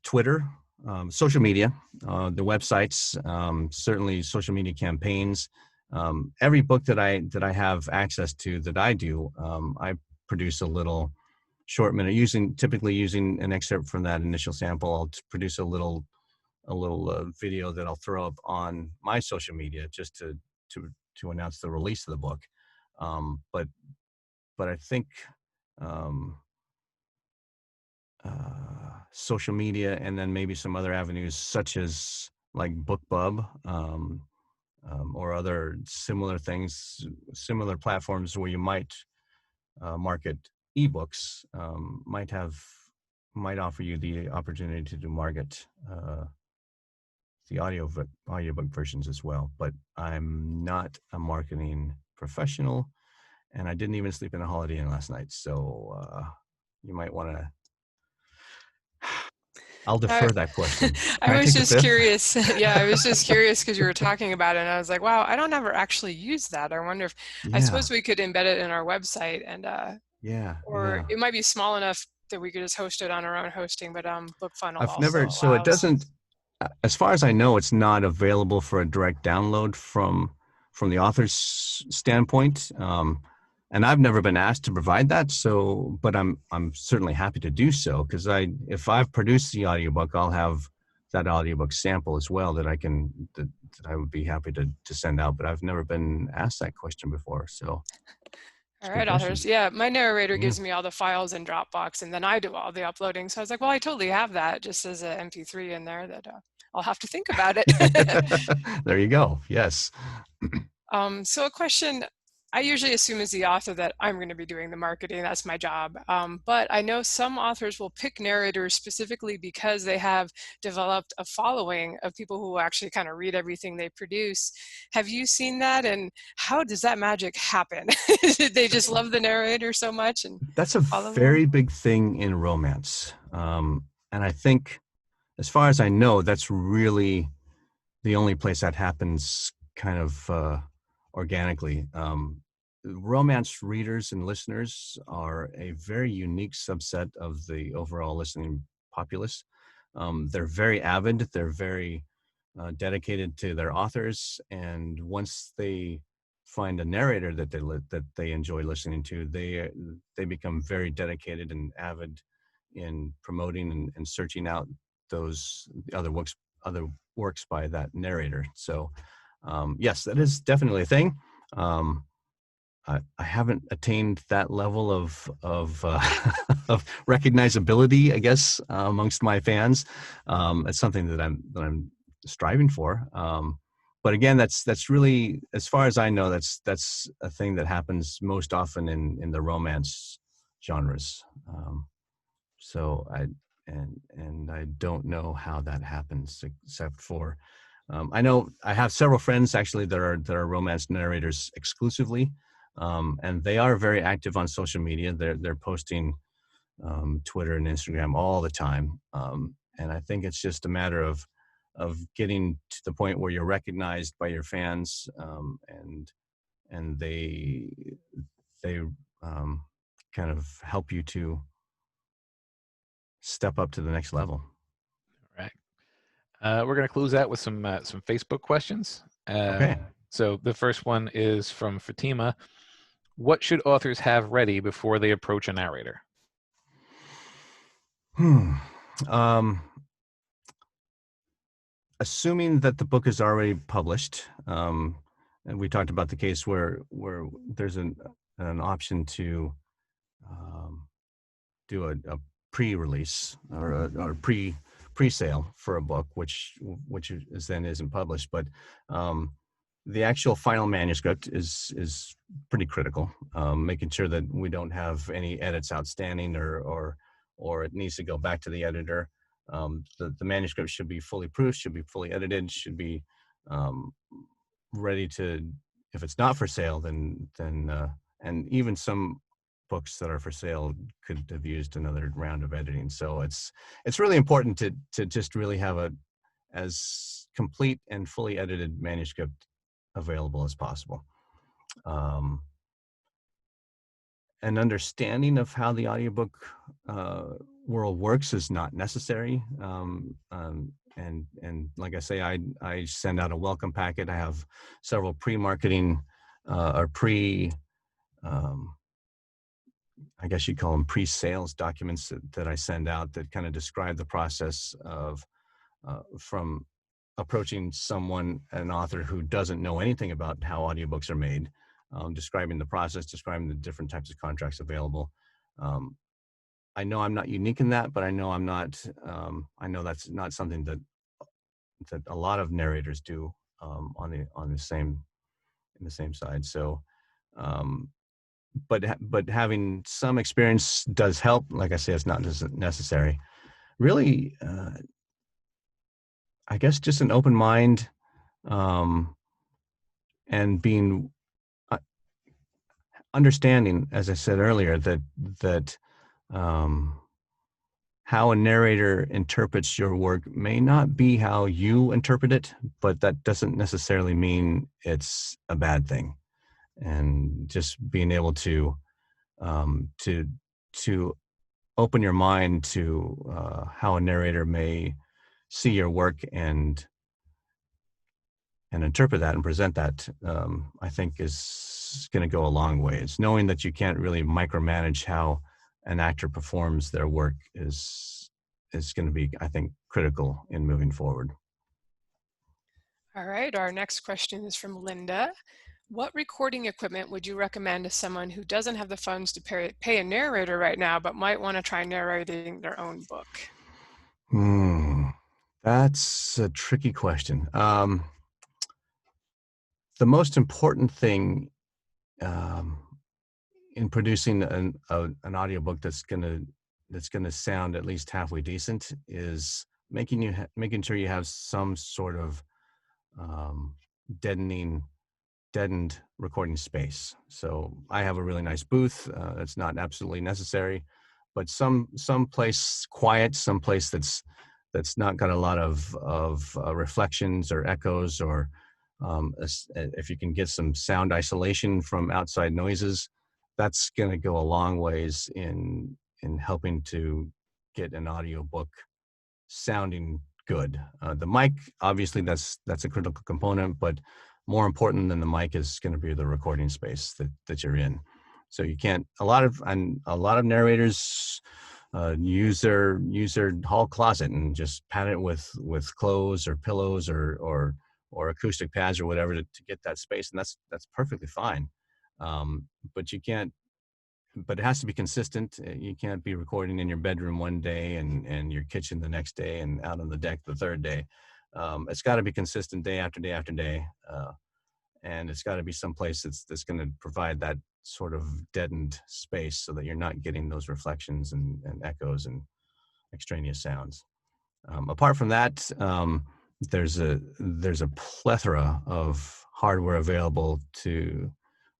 S4: Twitter, social media, the websites, certainly social media campaigns. Every book that I have access to that I do, I produce a little short minute, typically using an excerpt from that initial sample. I'll produce a little video that I'll throw up on my social media just to announce the release of the book. But I think social media, and then maybe some other avenues such as like BookBub, or other similar things, similar platforms where you might market ebooks, might offer you the opportunity to market the audiobook versions as well. But I'm not a marketing professional, and I didn't even sleep in a Holiday Inn last night. So you might want to. I'll defer that question.
S2: I was just curious. Yeah, I was just curious because you were talking about it, and I was like, wow, I don't ever actually use that. I wonder if, I suppose we could embed it in our website, and or it might be small enough that we could just host it on our own hosting, but BookFunnel
S4: so it doesn't, as far as I know, it's not available for a direct download from the author's standpoint. And I've never been asked to provide that, so, but I'm certainly happy to do so, because if I've produced the audiobook, I'll have that audiobook sample as well that I would be happy to send out. But I've never been asked that question before, so.
S2: All right, authors. Yeah, my narrator gives me all the files in Dropbox, and then I do all the uploading. So I was like, well, I totally have that just as an MP3 in there that I'll have to think about it.
S4: There you go. Yes.
S2: So a question, I usually assume as the author that I'm going to be doing the marketing. That's my job. But I know some authors will pick narrators specifically because they have developed a following of people who actually kind of read everything they produce. Have you seen that? And how does that magic happen? They just love the narrator so much and
S4: That's a
S2: follow
S4: very
S2: them?
S4: big thing in romance. And I think, as far as I know, that's really the only place that happens kind of organically. Romance readers and listeners are a very unique subset of the overall listening populace. They're very avid, they're very dedicated to their authors, and once they find a narrator that they enjoy listening to, they become very dedicated and avid in promoting and searching out those other works by that narrator. So yes, that is definitely a thing. I haven't attained that level of of recognizability, I guess, amongst my fans. It's something that I'm striving for. But again, that's really, as far as I know, that's a thing that happens most often in the romance genres. So I don't know how that happens, except for I know I have several friends actually that are romance narrators exclusively, and they are very active on social media. They're posting Twitter and Instagram all the time, and I think it's just a matter of getting to the point where you're recognized by your fans, and they kind of help you to step up to the next level.
S3: All right. We're going to close out with some Facebook questions.
S4: Okay.
S3: So the first one is from Fatima. What should authors have ready before they approach a narrator?
S4: Assuming that the book is already published, and we talked about the case where there's an option to do a pre-release or a pre-sale for a book, which isn't published, but the actual final manuscript is pretty critical. Making sure that we don't have any edits outstanding or it needs to go back to the editor. The manuscript should be fully proofed, should be fully edited, should be ready to, if it's not for sale, then and even some books that are for sale could have used another round of editing. So it's really important to just really have a as complete and fully edited manuscript available as possible. An understanding of how the audiobook world works is not necessary. And like I say, I send out a welcome packet. I have several pre-marketing or I guess you'd call them pre-sales documents that I send out that kind of describe the process of from approaching an author who doesn't know anything about how audiobooks are made, describing the process, describing the different types of contracts available. I know I'm not unique in that, but I know I'm not. I know that's not something that a lot of narrators do on the same side. So, but having some experience does help. Like I say, it's not necessary. Really, I guess just an open mind, and being understanding, as I said earlier, that how a narrator interprets your work may not be how you interpret it, but that doesn't necessarily mean it's a bad thing. And just being able to open your mind to how a narrator may see your work and interpret that and present that, I think is going to go a long way. It's knowing that you can't really micromanage how an actor performs their work is going to be, I think, critical in moving forward.
S2: All right, our next question is from Linda. What recording equipment would you recommend to someone who doesn't have the funds to pay a narrator right now, but might want to try narrating their own book?
S4: That's a tricky question. The most important thing um, in producing an audiobook that's gonna sound at least halfway decent is making sure you have some sort of um, deadening deadened recording space. So I have a really nice booth. It's not absolutely necessary, but some place quiet, some place that's not got a lot of reflections or echoes, or if you can get some sound isolation from outside noises, that's going to go a long ways in helping to get an audiobook sounding good. The mic, obviously, that's a critical component, but more important than the mic is going to be the recording space that you're in. So you can't. A lot of narrators use their hall closet and just pad it with clothes or pillows or acoustic pads or whatever to get that space, and that's perfectly fine. But you can't but it has to be consistent. You can't be recording in your bedroom one day and your kitchen the next day and out on the deck the third day. It's got to be consistent day after day after day, and it's got to be someplace that's going to provide that sort of deadened space so that you're not getting those reflections and echoes and extraneous sounds. Apart from that, there's a plethora of hardware available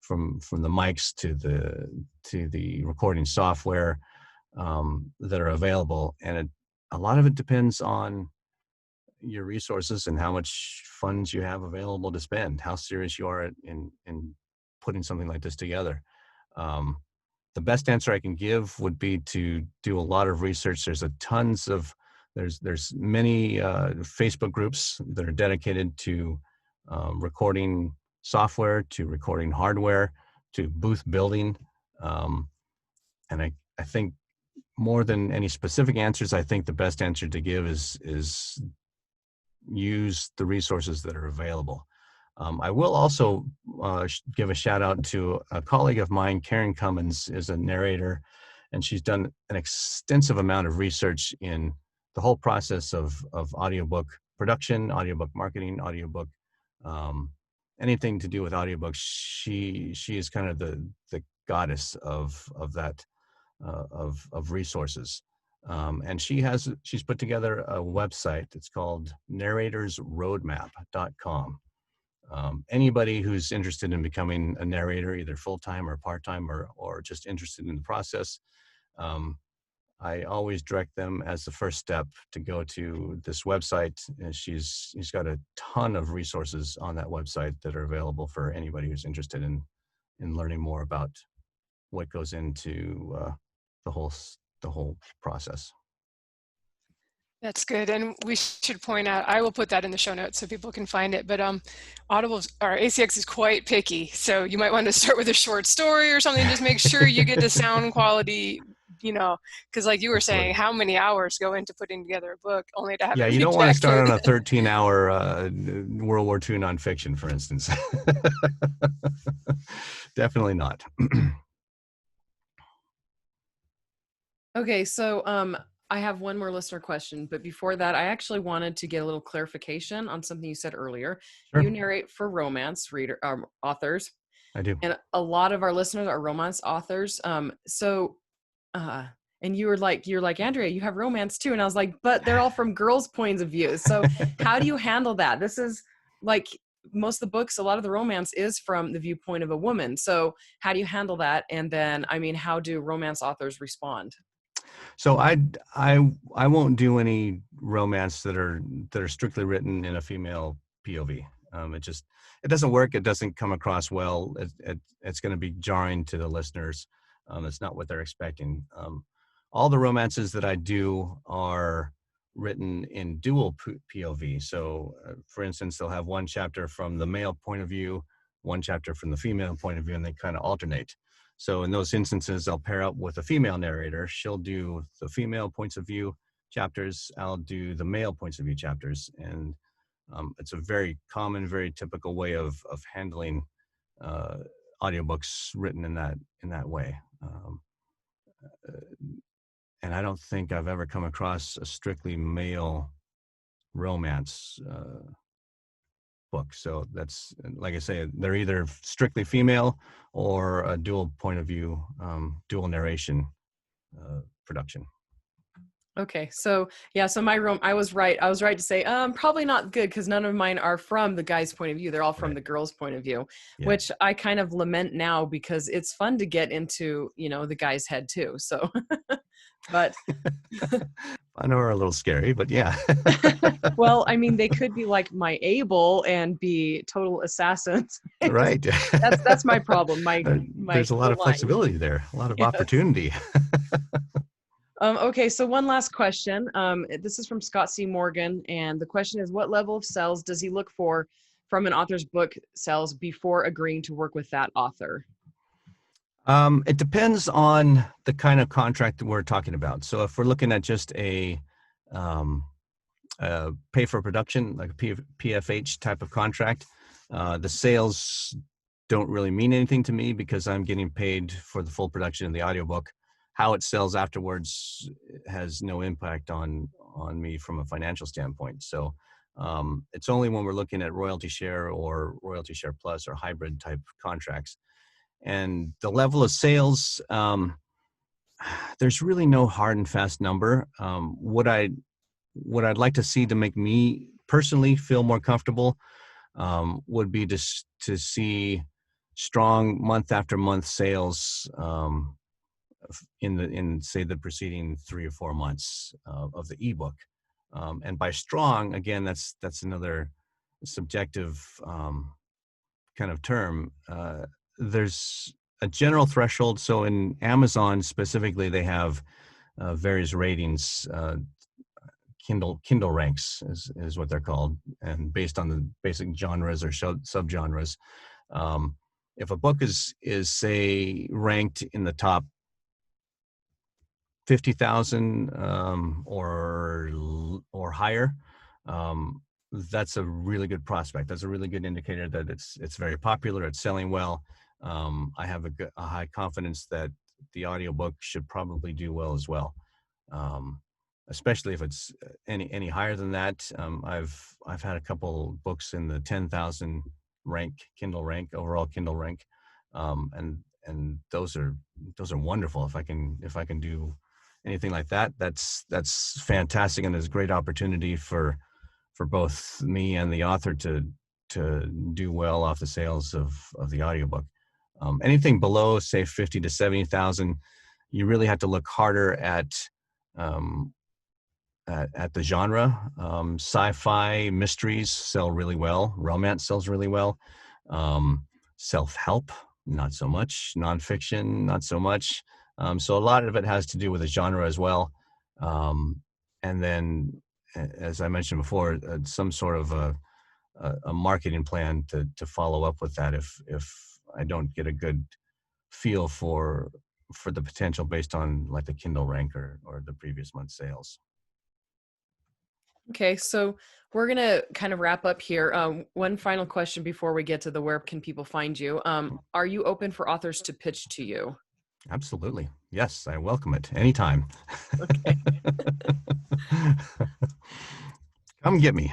S4: from the mics to the recording software that are available, and a lot of it depends on your resources and how much funds you have available to spend, how serious you are in putting something like this together. Um, the best answer I can give would be to do a lot of research. There's many Facebook groups that are dedicated to recording software, to recording hardware, to booth building. And I think more than any specific answers, I think the best answer to give is use the resources that are available. I will also give a shout out to a colleague of mine. Karen Cummins is a narrator, and she's done an extensive amount of research in the whole process of audiobook production, audiobook marketing, audiobook, anything to do with audiobooks. She is kind of the goddess of that of resources. And she's put together a website that's called narratorsroadmap.com. Anybody who's interested in becoming a narrator, either full-time or part-time or just interested in the process, I always direct them as the first step to go to this website. And she's got a ton of resources on that website that are available for anybody who's interested in learning more about what goes into the whole process.
S2: That's good. And we should point out, I will put that in the show notes so people can find it, but Audibles or ACX is quite picky. So you might want to start with a short story or something, just make sure you get the sound quality, because like you were
S4: Absolutely.
S2: saying, how many hours go into putting together a book only to have
S4: Yeah,
S2: it
S4: you don't want to start on a
S2: rejected?
S4: 13-hour World War II nonfiction, for instance. Definitely not.
S1: Okay, so I have one more listener question, but before that, I actually wanted to get a little clarification on something you said earlier.
S4: Sure.
S1: You narrate for romance authors,
S4: I do.
S1: and a lot of our listeners are romance authors. And you're like, Andrea, you have romance too, and I was like, but they're all from girls' points of view. So how do you handle that? This is like most of the books, a lot of the romance is from the viewpoint of a woman. So how do you handle that? And then, I mean, how do romance authors respond?
S4: So I won't do any romance that are strictly written in a female POV. It doesn't work. It doesn't come across well. It's going to be jarring to the listeners. It's not what they're expecting. All the romances that I do are written in dual POV. So, for instance, they'll have one chapter from the male point of view, one chapter from the female point of view, and they kind of alternate. So in those instances, I'll pair up with a female narrator. She'll do the female points of view chapters. I'll do the male points of view chapters. And it's a very common, very typical way of handling audiobooks written in that way. And I don't think I've ever come across a strictly male romance book. So that's, like I say, they're either strictly female or a dual point of view, dual narration production.
S1: Okay, so yeah, so my room, I was right to say probably not good, because none of mine are from the guy's point of view. They're all from
S4: Right.
S1: the girl's point of view,
S4: Yeah.
S1: which I kind of lament now, because it's fun to get into, the guy's head too. So but
S4: I know we're a little scary, but yeah.
S1: well, I mean, they could be like my Abel and be total assassins.
S4: Right.
S1: That's my problem. My
S4: There's a lot of
S1: line.
S4: flexibility there, a lot of
S1: Yes.
S4: opportunity.
S1: Okay, so one last question. This is from Scott C. Morgan, and the question is, what level of sales does he look for from an author's book sales before agreeing to work with that author?
S4: It depends on the kind of contract that we're talking about. So if we're looking at just a pay for production, like a PFH type of contract, the sales don't really mean anything to me, because I'm getting paid for the full production of the audiobook. How it sells afterwards has no impact on me from a financial standpoint. So it's only when we're looking at royalty share or royalty share plus or hybrid type contracts. And the level of sales, there's really no hard and fast number. What I'd like to see to make me personally feel more comfortable would be to see strong month after month sales in say the preceding 3 or 4 months of the ebook. And by strong, again, that's another subjective kind of term. There's a general threshold. So in Amazon specifically, they have various ratings. Kindle ranks is what they're called, and based on the basic genres or subgenres. If a book is say ranked in the top 50,000 or higher, that's a really good prospect. That's a really good indicator that it's very popular. It's selling well. I have a high confidence that the audiobook should probably do well as well. Especially if it's any higher than that. I've had a couple books in the 10,000 Kindle rank, overall Kindle rank, and those are wonderful. If I can do anything like that, that's fantastic, and there's great opportunity for both me and the author to do well off the sales of the audiobook. Anything below, say, 50 to 70,000, you really have to look harder at the genre. Sci-fi mysteries sell really well. Romance sells really well. Self-help, not so much. Nonfiction, not so much. So a lot of it has to do with the genre as well. And then, as I mentioned before, some sort of a marketing plan to follow up with that if I don't get a good feel for the potential based on like the Kindle rank or the previous month's sales.
S1: Okay, so we're going to kind of wrap up here. One final question before we get to the where can people find you. Are you open for authors to pitch to you?
S4: Absolutely. Yes, I welcome it anytime.
S1: Okay.
S4: Come get me.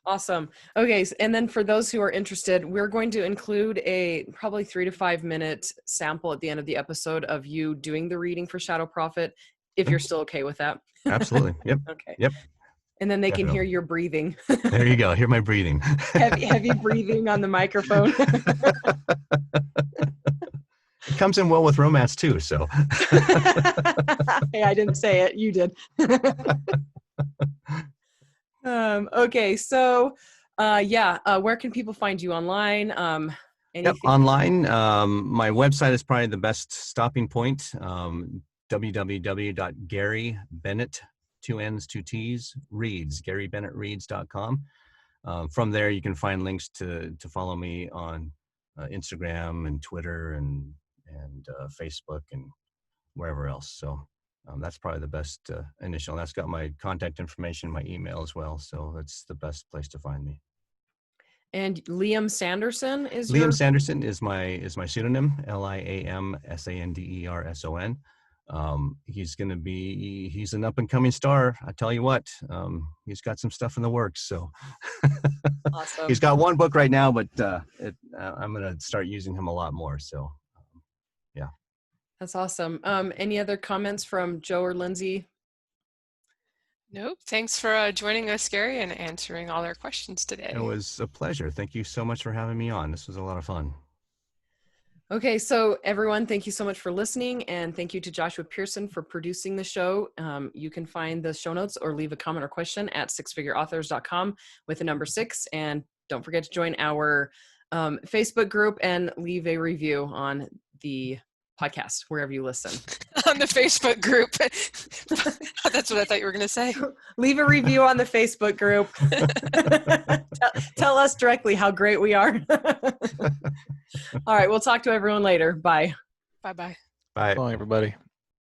S1: Awesome. Okay, and then for those who are interested, we're going to include a probably 3 to 5 minute sample at the end of the episode of you doing the reading for Shadow Prophet, if you're still okay with that.
S4: Absolutely. Yep.
S1: Okay.
S4: Yep.
S1: And then they can
S4: Definitely.
S1: hear your breathing.
S4: There you go. Hear my breathing.
S1: heavy breathing on the microphone.
S4: It comes in well with romance too, so.
S1: Hey, I didn't say it. You did. Okay, so where can people find you online?
S4: Yep, online. My website is probably the best stopping point. www.GaryBennett, 2 N's, 2 T's, Reads, GaryBennettReads.com. From there, you can find links to follow me on Instagram and Twitter and Facebook and wherever else. So that's probably the best initial. That's got my contact information, my email as well. So that's the best place to find me.
S1: And Liam Sanderson is
S4: Liam Sanderson is my pseudonym, LiamSanderson. He's an up and coming star. I tell you what, he's got some stuff in the works. So
S1: Awesome.
S4: he's got one book right now, but I'm going to start using him a lot more. So yeah.
S1: That's awesome. Any other comments from Joe or Lindsay?
S2: Nope. Thanks for joining us, Gary, and answering all our questions today.
S4: It was a pleasure. Thank you so much for having me on. This was a lot of fun.
S1: Okay, so everyone, thank you so much for listening, and thank you to Joshua Pearson for producing the show. You can find the show notes or leave a comment or question at sixfigureauthors.com with the number 6, and don't forget to join our Facebook group and leave a review on the podcast wherever you listen.
S2: On the Facebook group. That's what I thought you were going to say.
S1: Leave a review on the Facebook group. Tell us directly how great we are. All right, we'll talk to everyone later. Bye.
S2: Bye-bye.
S4: Bye.
S3: Bye, everybody.